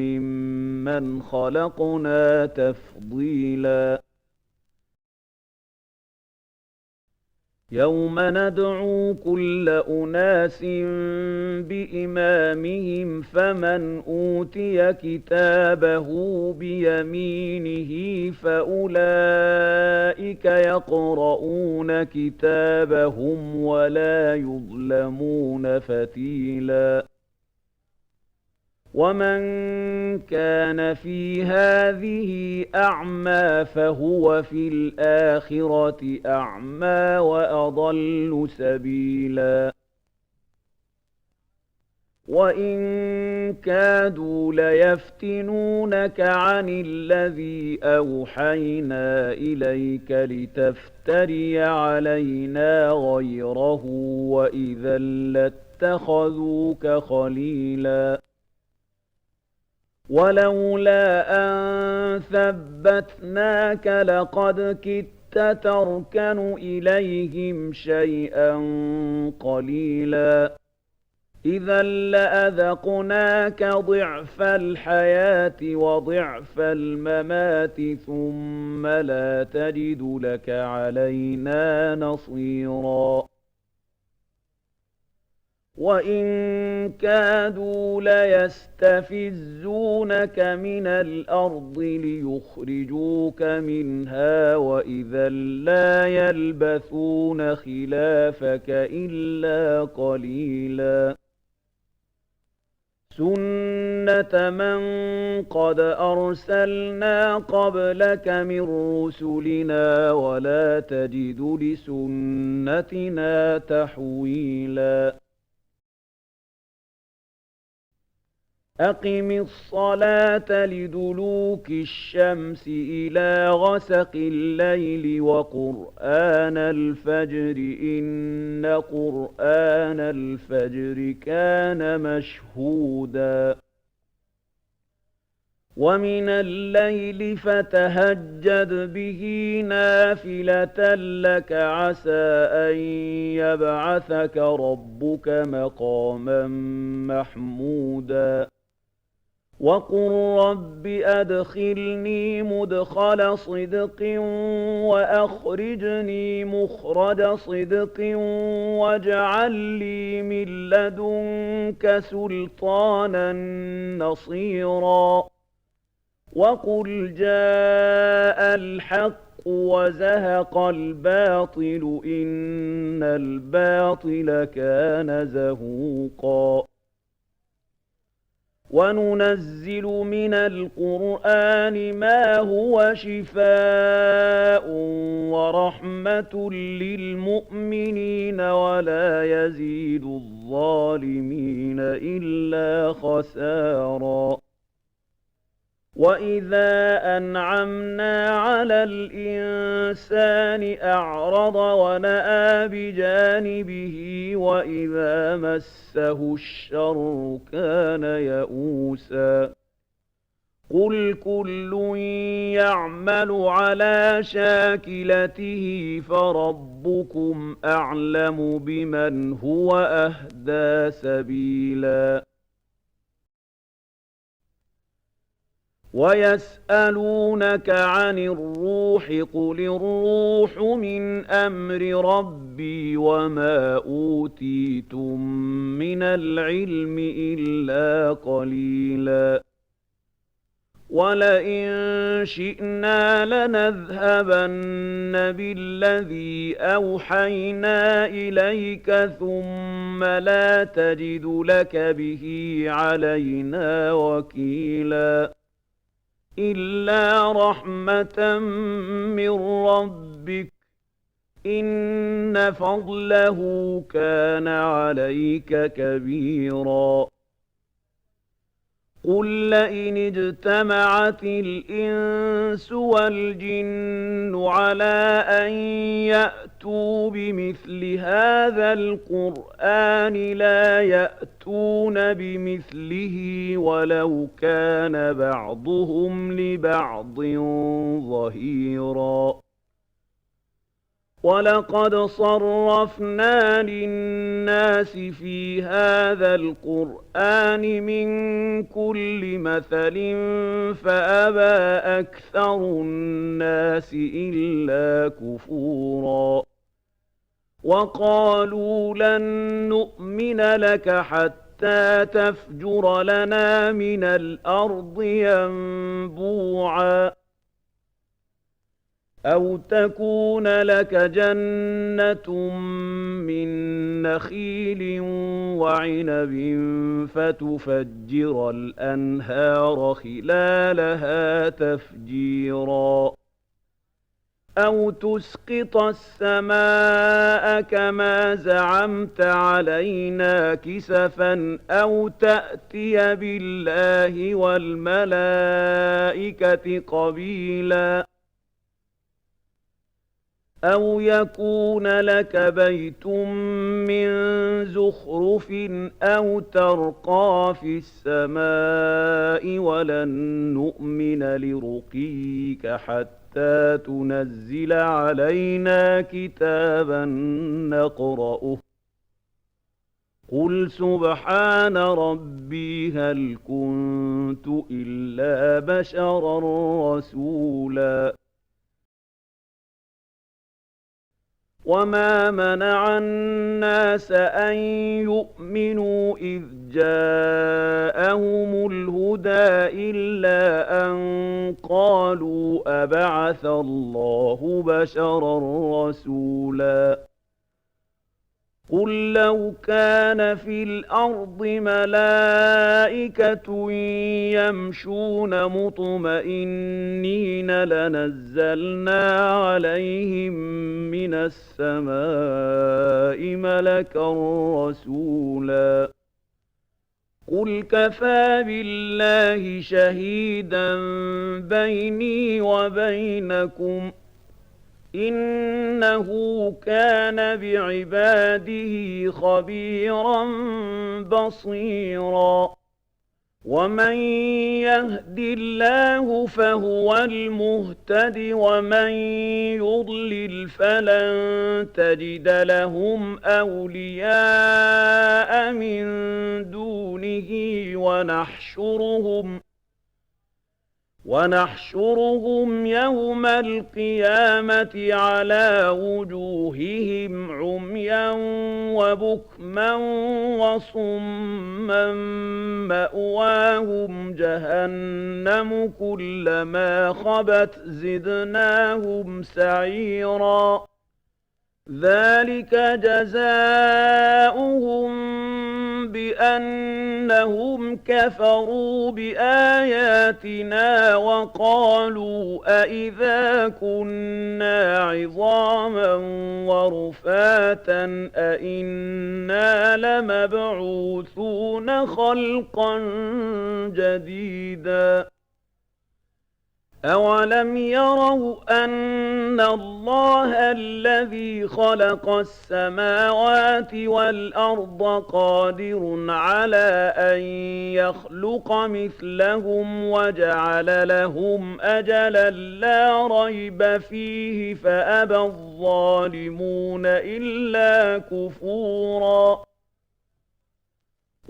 مِّمَّنْ خَلَقْنَا تَفْضِيلًا يَوْمَ نَدْعُو كُلَّ أُنَاسٍ بِإِمَامِهِمْ فَمَنْ أُوتِيَ كِتَابَهُ بِيَمِينِهِ فَأُولَئِكَ يَقْرَؤُونَ كِتَابَهُمْ وَلَا يُظْلَمُونَ فَتِيلًا وَمَنْ كَانَ فِي هَٰذِهِ أَعْمَىٰ فَهُوَ فِي الْآخِرَةِ أَعْمَىٰ وَأَضَلُّ سَبِيلًا وَإِن كَادُوا لَيَفْتِنُونَكَ عَنِ الَّذِي أَوْحَيْنَا إِلَيْكَ لِتَفْتَرِيَ عَلَيْنَا غَيْرَهُ وَإِذًا لَّاتَّخَذُوكَ خَلِيلًا وَلَوْلَا أَن ثَبَّتْنَاكَ لَقَدْ كِدتَّ تَرْكَنُ إِلَيْهِمْ شَيْئًا قَلِيلًا إِذًا لَّأَذَقْنَاكَ ضِعْفَ الْحَيَاةِ وَضِعْفَ الْمَمَاتِ ثُمَّ لَا تَجِدُ لَكَ عَلَيْنَا نَصِيرًا وَإِن كَادُوا لَيَسْتَفِزُّونَكَ مِنَ الْأَرْضِ لِيُخْرِجُوكَ مِنْهَا وَإِذًا لَّا يَلْبَثُونَ خِلَافَكَ إِلَّا قَلِيلًا سُنَّةَ مَن قَدْ أَرْسَلْنَا قَبْلَكَ مِن رُّسُلِنَا وَلَا تَجِدُ لِسُنَّتِنَا تَحْوِيلًا أَقِمِ الصَّلَاةَ لِدُلُوكِ الشَّمْسِ إِلَىٰ غَسَقِ اللَّيْلِ وَقُرْآنَ الْفَجْرِ ۖ إِنَّ قُرْآنَ الْفَجْرِ كَانَ مَشْهُودًا وَمِنَ اللَّيْلِ فَتَهَجَّدْ بِهِ نَافِلَةً لَّكَ عَسَىٰ أَن يَبْعَثَكَ رَبُّكَ مَقَامًا مَّحْمُودًا وَقُل رَّبِّ أَدْخِلْنِي مُدْخَلَ صِدْقٍ وَأَخْرِجْنِي مُخْرَجَ صِدْقٍ وَاجْعَل لِّي مِن لَّدُنكَ سُلْطَانًا نَّصِيرًا وَقُلْ جَاءَ الْحَقُّ وَزَهَقَ الْبَاطِلُ إِنَّ الْبَاطِلَ كَانَ زَهُوقًا وَنُنَزِّلُ مِنَ الْقُرْآنِ مَا هُوَ شِفَاءٌ وَرَحْمَةٌ لِّلْمُؤْمِنِينَ وَلَا يَزِيدُ الظَّالِمِينَ إِلَّا خَسَارًا وَإِذَا أَنْعَمْنَا عَلَى الْإِنسَانِ أَعْرَضَ وَنَأَىٰ بِجَانِبِهِ وَإِذَا مَسَّهُ الشَّرُّ كَانَ يَئُوسًا قُلْ كُلٌّ يَعْمَلُ عَلَىٰ شَاكِلَتِهِ فَرَبُّكُمْ أَعْلَمُ بِمَنْ هُوَ أَهْدَىٰ سَبِيلًا وَيَسْأَلُونَكَ عَنِ الرُّوحِ ۖ قُلِ الرُّوحُ مِنْ أَمْرِ رَبِّي وَمَا أُوتِيتُم مِّنَ الْعِلْمِ إِلَّا قَلِيلًا وَلَئِن شِئْنَا لَنَذْهَبَنَّ بِالَّذِي أَوْحَيْنَا إِلَيْكَ ثُمَّ لَا تَجِدُ لَكَ بِهِ عَلَيْنَا وَكِيلًا إِلَّا رَحْمَةً مِّن رَّبِّكَ ۚ إِنَّ فَضْلَهُ كَانَ عَلَيْكَ كَبِيرًا قُل لَّئِنِ اجْتَمَعَتِ الْإِنسُ وَالْجِنُّ عَلَىٰ أَن يَأْتُوا بِمِثْلِ هَٰذَا الْقُرْآنِ لَا يَأْتُونَ بِمِثْلِهِ وَلَوْ كَانَ بَعْضُهُمْ لِبَعْضٍ ظَهِيرًا وَلَقَدْ صَرَّفْنَا لِلنَّاسِ فِي هَٰذَا الْقُرْآنِ مِن كُلِّ مَثَلٍ فَأَبَىٰ أَكْثَرُ النَّاسِ إِلَّا كُفُورًا وقالوا لن نؤمن لك حتى تفجر لنا من الأرض ينبوعا أو تكون لك جنة من نخيل وعنب فتفجر الأنهار خلالها تفجيرا أو تسقط السماء كما زعمت علينا كسفا أو تأتي بالله والملائكة قبيلا أو يكون لك بيت من زخرف أو ترقى في السماء ولن نؤمن لرقيك حتى تنزل علينا كتابا نقرأه قل سبحان ربي هل كنت إلا بشرا رسولا وما منع الناس أن يؤمنوا إذ جاءهم الهدى إلا أن قالوا أبعث الله بشرا رسولا قل لو كان في الأرض ملائكة يمشون مطمئنين لنزلنا عليهم من السماء ملكا رسولا قل كفى بالله شهيدا بيني وبينكم إنه كان بعباده خبيرا بصيرا ومن يهد الله فهو المهتد ومن يضلل فلن تجد لهم أولياء من دونه ونحشرهم يوم القيامة على وجوههم عميا وبكما وصما مأواهم جهنم كلما خبت زدناهم سعيرا ذلك جزاؤهم بأنهم كفروا بآياتنا وقالوا أإذا كنا عظاما ورفاتا أإنا لمبعوثون خلقا جديدا أولم يروا أن الله الذي خلق السماوات والأرض قادر على أن يخلق مثلهم وجعل لهم أجلا لا ريب فيه فأبى الظالمون إلا كفورا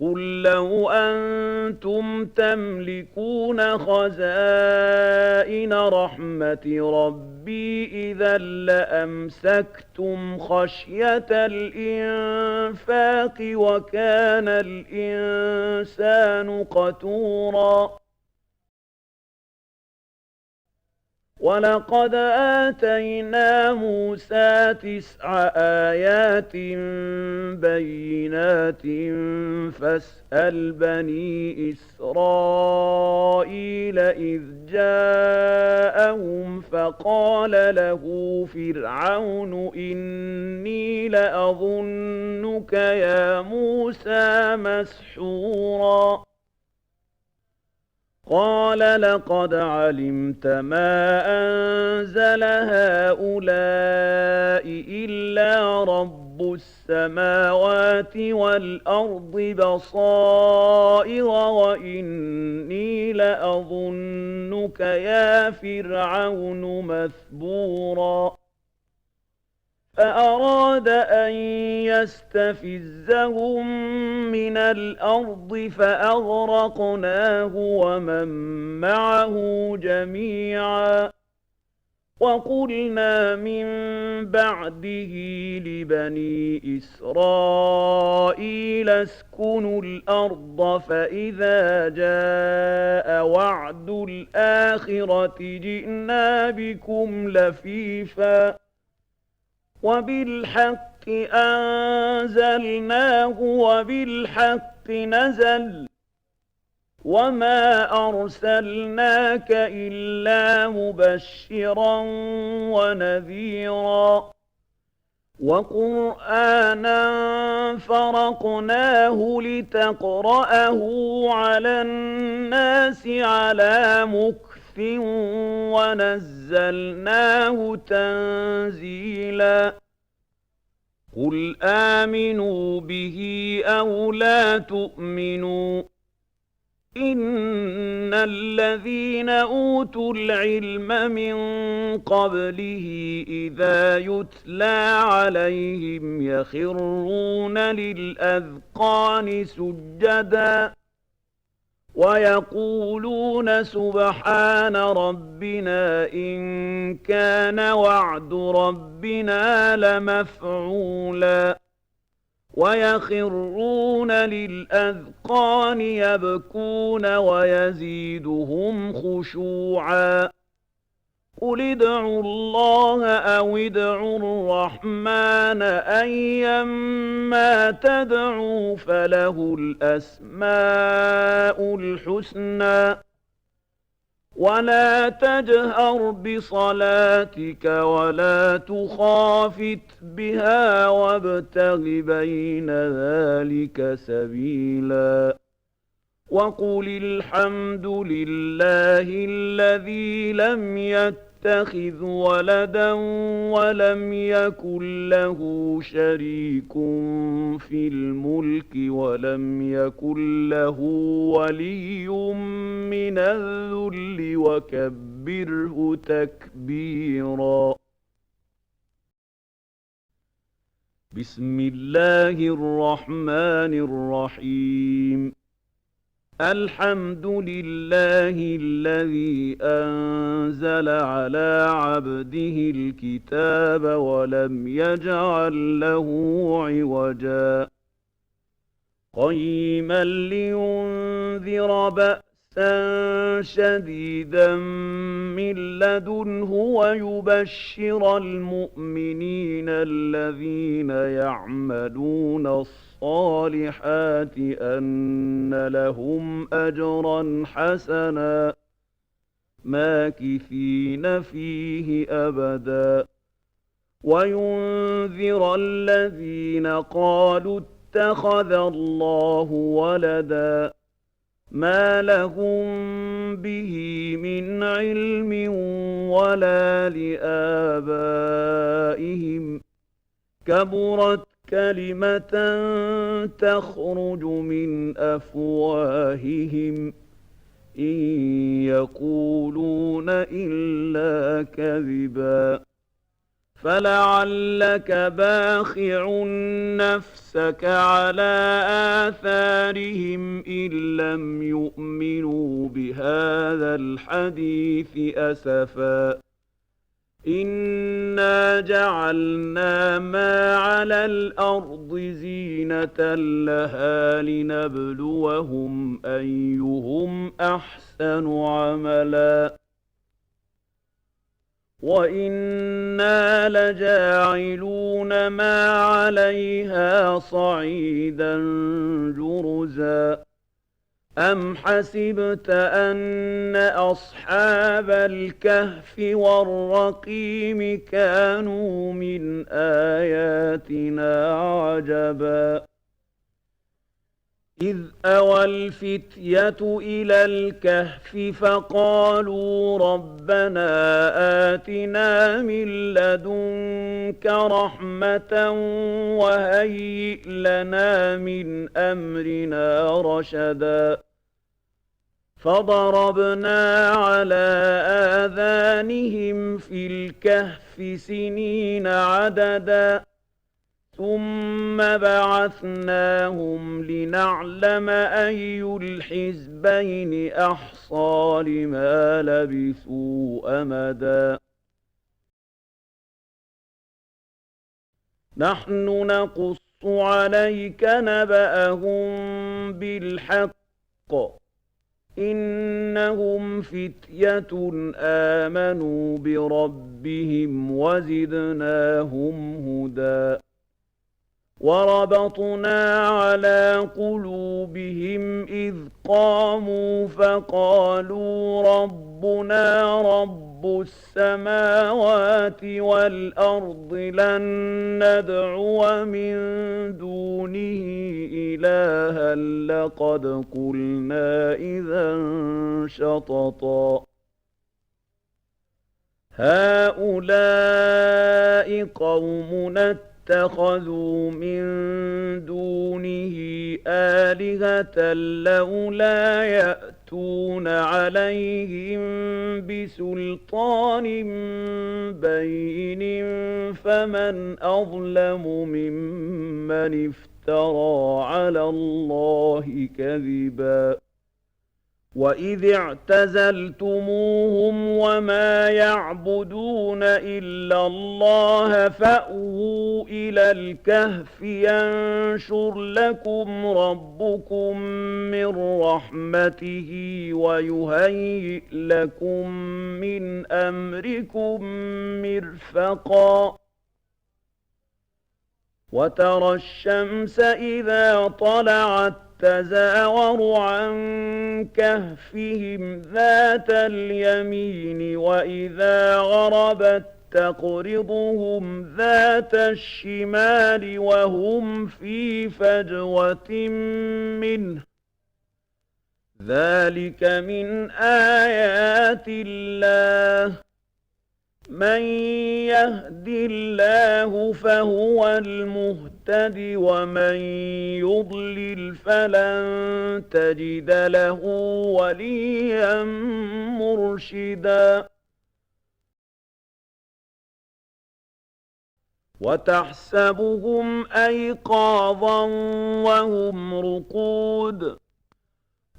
قل لو أنتم تملكون خزائن رحمة ربي إذا لأمسكتم خشية الإنفاق وكان الإنسان قتورا ولقد آتينا موسى 9 آيات بينات فاسأل بني إسرائيل إذ جاءهم فقال له فرعون إني لأظنك يا موسى مسحورا قال لقد علمت ما أنزل هؤلاء إلا رب السماوات والأرض بصائر وإني لأظنك يا فرعون مثبورا فأراد أن يستفزهم من الأرض فأغرقناه ومن معه جميعا وَقُلْنَا مِن بَعْدِهِ لِبَنِي إِسْرَائِيلَ اسْكُنُوا الْأَرْضَ فَإِذَا جَاءَ وَعْدُ الْآخِرَةِ جِئْنَا بِكُمْ لَفِيفًا وَبِالْحَقِّ أَنزَلْنَاهُ وَبِالْحَقِّ نَزَلَ وَمَا أَرْسَلْنَاكَ إِلَّا مُبَشِّرًا وَنَذِيرًا وَقُرْآنًا فَرَقْنَاهُ لِتَقْرَأَهُ عَلَى النَّاسِ عَلَىٰ مُكْثٍ وَنَزَّلْنَاهُ تَنزِيلًا قُلْ آمِنُوا بِهِ أَوْ لَا تُؤْمِنُوا إِنَّ الَّذِينَ أُوتُوا الْعِلْمَ مِن قَبْلِهِ إِذَا يُتْلَىٰ عَلَيْهِمْ يَخِرُّونَ لِلْأَذْقَانِ سُجَّدًا وَيَقُولُونَ سُبْحَانَ رَبِّنَا إِن كَانَ وَعْدُ رَبِّنَا لَمَفْعُولًا وَيَخِرُّونَ لِلْأَذْقَانِ يَبْكُونَ وَيَزِيدُهُمْ خُشُوعًا قُلِ ادْعُوا اللَّهَ أَوِ ادْعُوا الرَّحْمَٰنَ أَيًّا مَّا تَدْعُوا فَلَهُ الْأَسْمَاءُ الْحُسْنَىٰ وَلَا تَجْهَرْ بِصَلَاتِكَ وَلَا تُخَافِتْ بِهَا وَابْتَغِ بَيْنَ ذَٰلِكَ سَبِيلًا وَقُلِ الْحَمْدُ لِلَّهِ الَّذِي لَمْ يَتَّخِذْ وَلَدًا وَلَمْ يَكُن لَّهُ شَرِيكٌ فِي الْمُلْكِ وَلَمْ يَكُن لَّهُ وَلِيٌّ مِّنَ الذُّلِّ وَكَبِّرْهُ تَكْبِيرًا بسم الله الرحمن الرحيم الحمد لله الذي أنزل على عبده الكتاب ولم يجعل له عوجا قيما لينذر بأسا شديدا من لدنه ويبشر المؤمنين الذين يعملون الصالحات أن لهم أجرا حسنا ماكثين فيه أبدا وينذر الذين قالوا اتخذ الله ولدا ما لهم به من علم ولا لآبائهم كبرت كلمة تخرج من أفواههم إن يقولون إلا كذبا فلعلك باخع نفسك على آثارهم إن لم يؤمنوا بهذا الحديث أسفا إنا جعلنا ما على الأرض زينة لها لنبلوهم أيهم أحسن عملا وَإِنَّا لَجَاعِلُونَ مَا عَلَيْهَا صَعِيدًا جُرُزًا أَمْ حَسِبْتَ أَنَّ أَصْحَابَ الْكَهْفِ وَالرَّقِيمِ كَانُوا مِنْ آيَاتِنَا عَجَبًا إِذْ أَوَى الْفِتْيَةُ إِلَى الْكَهْفِ فَقَالُوا رَبَّنَا آتِنَا مِن لَّدُنكَ رَحْمَةً وَهَيِّئْ لَنَا مِنْ أَمْرِنَا رَشَدًا فَضَرَبْنَا عَلَىٰ آذَانِهِمْ فِي الْكَهْفِ سِنِينَ عَدَدًا ثُمَّ بَعَثْنَاهُمْ لِنَعْلَمَ أَيُّ الْحِزْبَيْنِ أَحْصَىٰ لِمَا لَبِثُوا أَمَدًا نحن نقص عليك نبأهم بالحق إنهم فتية آمنوا بربهم وزدناهم هدى وربطنا على قلوبهم إذ قاموا فقالوا ربنا رب السماوات والأرض لن ندعو من دونه إلها لقد قلنا إذا شططا هؤلاء قومنا اتخذوا من دونه آلهة لولا يأتون عليهم بسلطان بين فمن أظلم ممن افترى على الله كذبا وَإِذِ اعْتَزَلْتُمُوهُمْ وَمَا يَعْبُدُونَ إِلَّا اللَّهَ فَأْوُوا إِلَى الْكَهْفِ يَنشُرْ لَكُمْ رَبُّكُم مِّن رَّحْمَتِهِ وَيُهَيِّئْ لَكُم مِّنْ أَمْرِكُم مِّرْفَقًا وَتَرَى الشَّمْسَ إِذَا طَلَعَت تزاور عن كهفهم ذات اليمين وإذا غربت تقرضهم ذات الشمال وهم في فجوة منه ذلك من آيات الله من يهد الله فهو المهتد ومن يضلل فلن تجد له وليا مرشدا وتحسبهم أيقاظا وهم رقود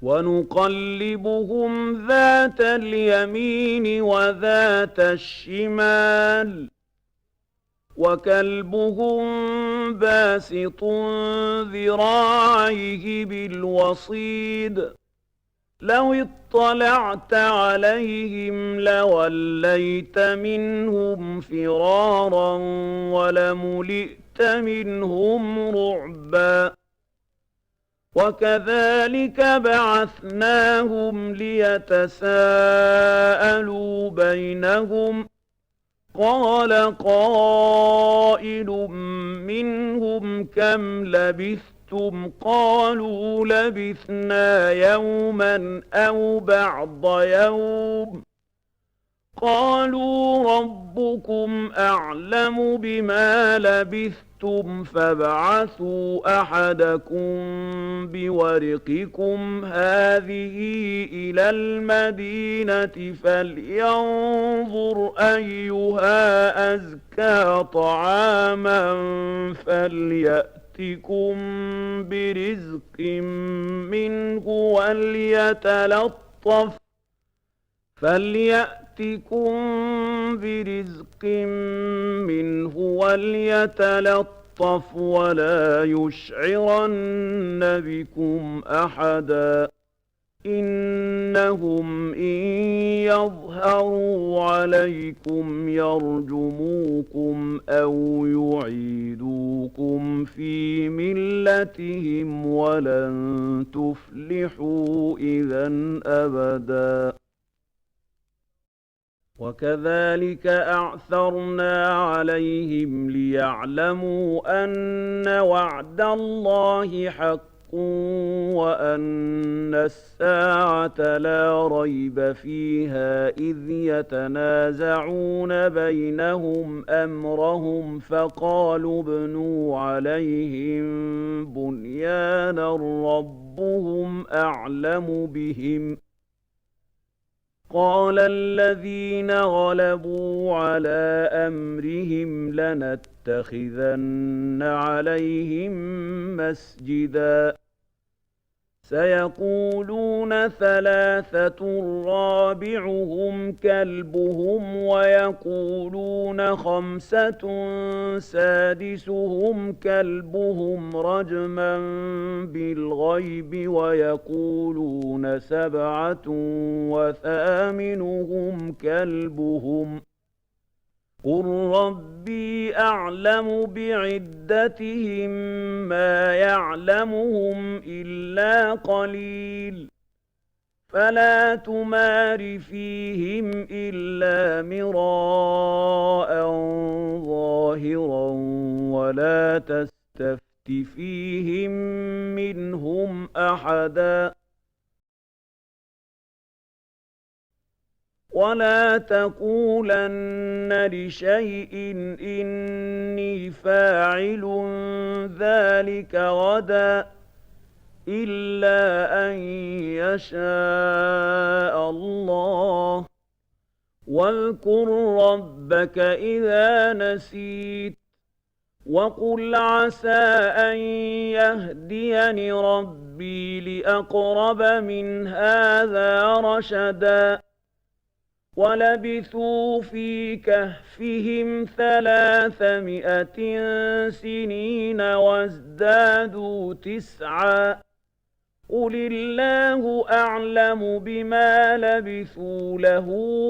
ونقلبهم ذات اليمين وذات الشمال وكلبهم باسط ذراعيه بالوصيد لو اطلعت عليهم لوليت منهم فرارا ولملئت منهم رعبا وكذلك بعثناهم ليتساءلوا بينهم قال قائل منهم كم لبثتم قالوا لبثنا يوما أو بعض يوم قالوا ربكم أعلم بما لبثتم فابعثوا أحدكم بورقكم هذه إلى المدينة فلينظر أيها أزكى طعاما فليأتكم برزق منه وليتلطف ولا يشعرن بكم أحدا إنهم إن يظهروا عليكم يرجموكم أو يعيدوكم في ملتهم ولن تفلحوا إذا أبدا وكذلك أعثرنا عليهم ليعلموا أن وعد الله حق وأن الساعة لا ريب فيها إذ يتنازعون بينهم أمرهم فقالوا ابنوا عليهم بنيانا ربهم أعلم بهم قال الذين غلبوا على أمرهم لنتخذن عليهم مسجدا سيقولون ثلاثة رابعهم كلبهم ويقولون خمسة سادسهم كلبهم رجما بالغيب ويقولون سبعة وثامنهم كلبهم قل ربي أعلم بعدتهم ما يعلمهم إلا قليل فلا تمار فيهم إلا مراء ظاهرا ولا تستفت فيهم منهم أحدا ولا تقولن لشيء إني فاعل ذلك غدا إلا أن يشاء الله واذكر ربك إذا نسيت وقل عسى أن يهديني ربي لأقرب من هذا رشدا ولبثوا في كهفهم 300 سنين وازدادوا 9 قل الله أعلم بما لبثوا له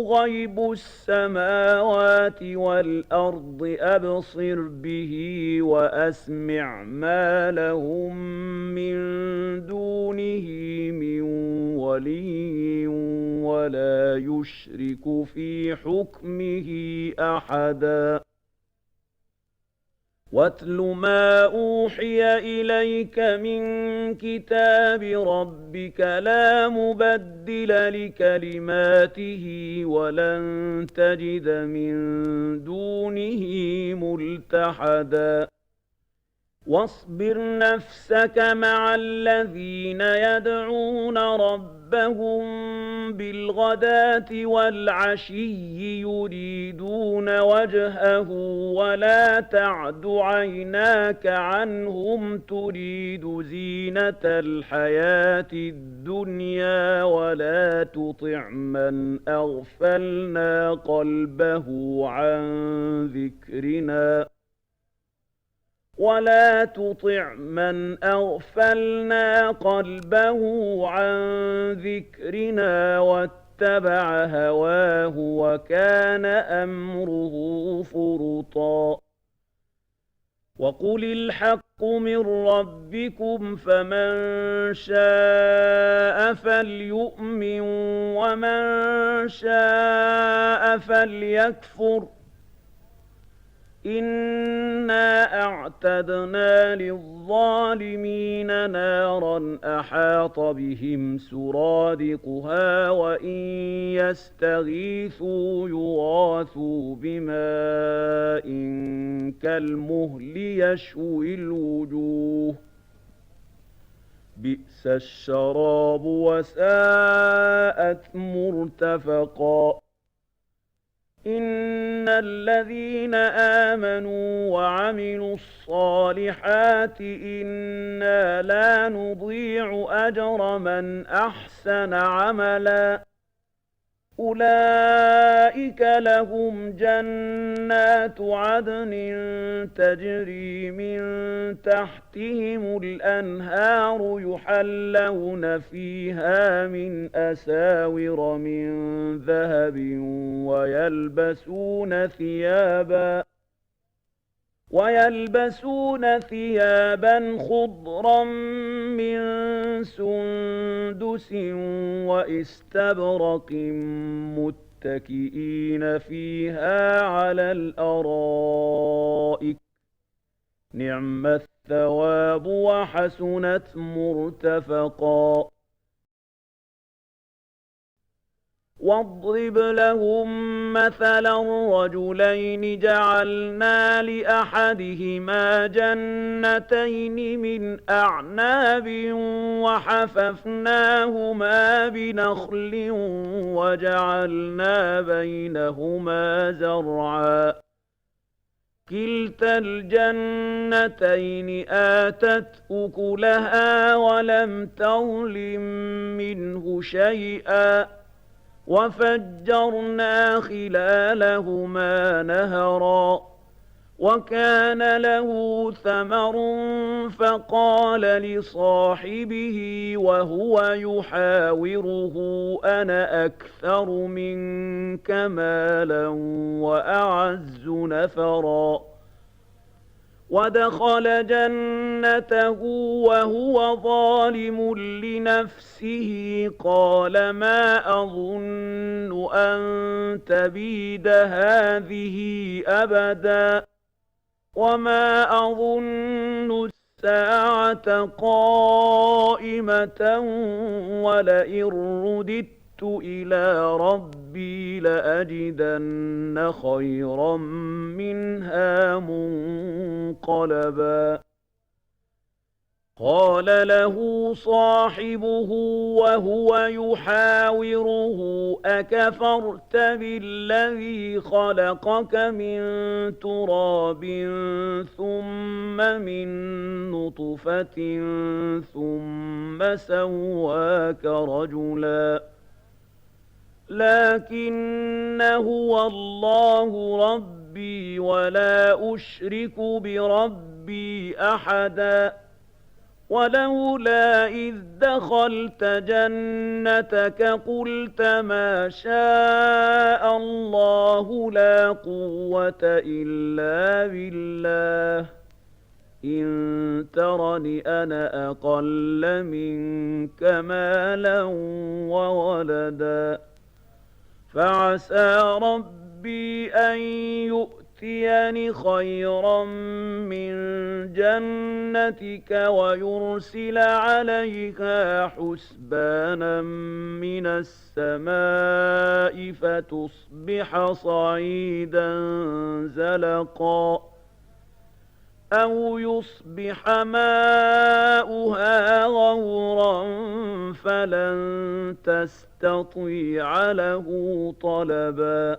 غيب السماوات والأرض أبصر به وأسمع ما لهم من دونه من ولي ولا يشرك في حكمه أحدا واتل ما أوحي إليك من كتاب ربك لا مبدل لكلماته ولن تجد من دونه ملتحدا واصبر نفسك مع الذين يدعون ربهم بالغداة والعشي يريدون وجهه ولا تعد عيناك عنهم تريد زينة الحياة الدنيا ولا تطع من أغفلنا قلبه عن ذكرنا واتبع هواه وكان أمره فرطا وقل الحق من ربكم فمن شاء فليؤمن ومن شاء فليكفر إنا أعتدنا للظالمين نارا أحاط بهم سرادقها وإن يستغيثوا يغاثوا بماء كالمهل يشوي الوجوه بئس الشراب وساءت مرتفقا إن الذين آمنوا وعملوا الصالحات إنا لا نضيع أجر من أحسن عملا أولئك لهم جنات عدن تجري من تحتهم الأنهار يحلون فيها من أساور من ذهب ويلبسون ثيابا خضرا من سندس واستبرق متكئين فيها على الأرائك نعم الثواب وحسنت مرتفقا واضرب لهم مثلا رجلين جعلنا لأحدهما جنتين من أعناب وحففناهما بنخل وجعلنا بينهما زرعا كِلْتَا الْجَنَّتَيْنِ آتَتْ أُكُلَهَا وَلَمْ تَظْلِم مِّنْهُ شَيْئًا ۚ وَفَجَّرْنَا خِلَالَهُمَا نَهَرًا. وَكَانَ لَهُ ثَمَرٌ فَقَالَ لِصَاحِبِهِ وَهُوَ يُحَاوِرُهُ أَنَا أَكْثَرُ مِنكَ مَالًا وَأَعَزُّ نَفَرًا. وَدَخَلَ جَنَّتَهُ وَهُوَ ظَالِمٌ لِّنَفْسِهِ قَالَ مَا أَظُنُّ أَن تَبِيدَ هَٰذِهِ أَبَدًا وَمَا أَظُنُّ السَّاعَةَ قَائِمَةً وَلَئِن رُّدِدتُّ إِلَىٰ رَبِّي لَأَجِدَنَّ خَيْرًا مِّنْهَا مُنقَلَبًا. قَالَ لَهُ صَاحِبُهُ وَهُوَ يُحَاوِرُهُ أَكَفَرْتَ بِالَّذِي خَلَقَكَ مِن تُرَابٍ ثُمَّ مِن نُّطْفَةٍ ثُمَّ سَوَّاكَ رَجُلًا لَّٰكِنَّ هُوَ اللَّهُ رَبِّي وَلَا أُشْرِكُ بِرَبِّي أَحَدًا. وَلَوْلَا إِذْ دَخَلْتَ جَنَّتَكَ قُلْتَ مَا شَاءَ اللَّهُ لَا قُوَّةَ إِلَّا بِاللَّهِ إِن تَرَنِ أَنَا أَقَلَّ مِنكَ مَالًا وَوَلَدًا فَعَسَىٰ رَبِّي أَن يُؤْتِيَنِ خَيْرًا مِّن جَنَّتِكَ وَيُرْسِلَ عَلَيْهَا حُسْبَانًا مِّنَ السَّمَاءِ فَتُصْبِحَ صَعِيدًا زَلَقًا أَوْ يُصْبِحَ مَاؤُهَا غَوْرًا فَلَن تَسْتَطِيعَ لَهُ طَلَبًا.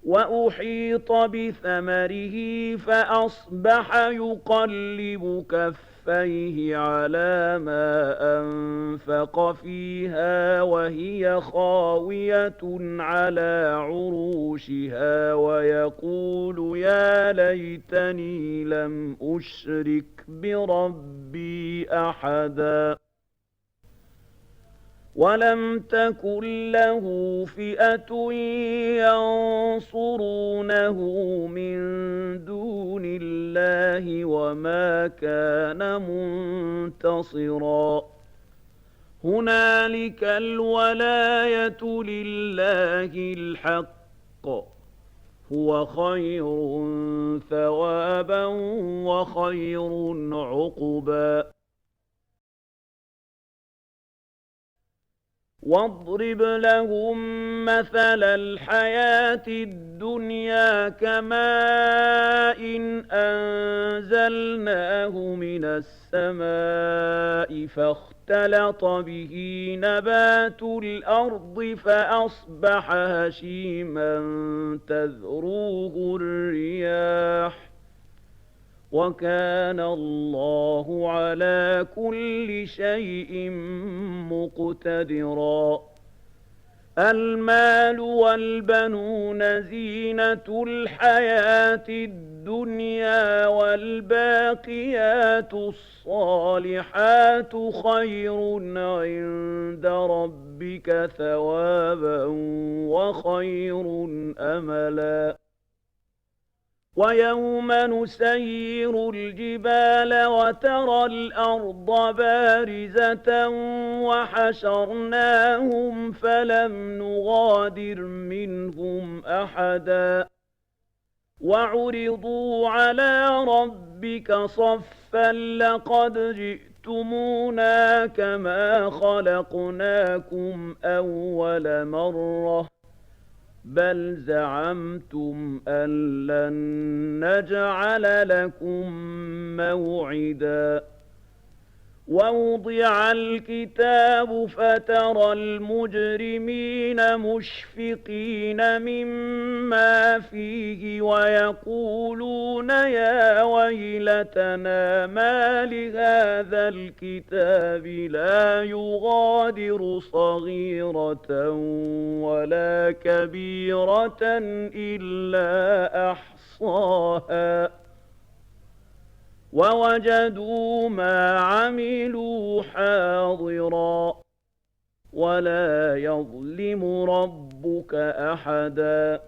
وَأُحِيطَ بِثَمَرِهِ فَأَصْبَحَ يُقَلِّبُ كَفَّيْهِ عَلَىٰ مَا أَنفَقَ فِيهَا وَهِيَ خَاوِيَةٌ عَلَىٰ عُرُوشِهَا وَيَقُولُ يَا لَيْتَنِي لَمْ أُشْرِكْ بِرَبِّي أَحَدًا. وَلَمْ تَكُن لَّهُ فِئَةٌ يَنصُرُونَهُ مِن دُونِ اللَّهِ وَمَا كَانَ مُنتَصِرًا. هُنَالِكَ الْوَلَايَةُ لِلَّهِ الْحَقِّ ۚ هُوَ خَيْرٌ ثَوَابًا وَخَيْرٌ عُقْبًا. وَاضْرِبْ لَهُم مَّثَلَ الْحَيَاةِ الدُّنْيَا كَمَاءٍ أَنزَلْنَاهُ مِنَ السَّمَاءِ فَاخْتَلَطَ بِهِ نَبَاتُ الْأَرْضِ فَأَصْبَحَ هَشِيمًا تَذْرُوهُ الرِّيَاحُ ۗ وَكَانَ اللَّهُ عَلَىٰ كُلِّ شَيْءٍ مُّقْتَدِرًا. الْمَالُ وَالْبَنُونَ زِينَةُ الْحَيَاةِ الدُّنْيَا وَالْبَاقِيَاتُ الصَّالِحَاتُ خَيْرٌ عِندَ رَبِّكَ ثَوَابًا وَخَيْرٌ أَمَلًا. وَيَوْمَ نُسَيِّرُ الْجِبَالَ وَتَرَى الْأَرْضَ بَارِزَةً وَحَشَرْنَاهُمْ فَلَمْ نُغَادِرْ مِنْهُمْ أَحَدًا وَعُرِضُوا عَلَىٰ رَبِّكَ صَفًّا لَّقَدْ جِئْتُمُونَا كَمَا خَلَقْنَاكُمْ أَوَّلَ مَرَّةٍ بَلْ زَعَمْتُمْ أَن لَّن نَّجْعَلَ لَكُم مَّوْعِدًا ووضع الكتاب فترى المجرمين مشفقين مما فيه ويقولون يا ويلتنا ما لهذا الكتاب لا يغادر صغيرة ولا كبيرة إلا أحصاها ووجدوا ما عملوا حاضرا ولا يظلم ربك أحدا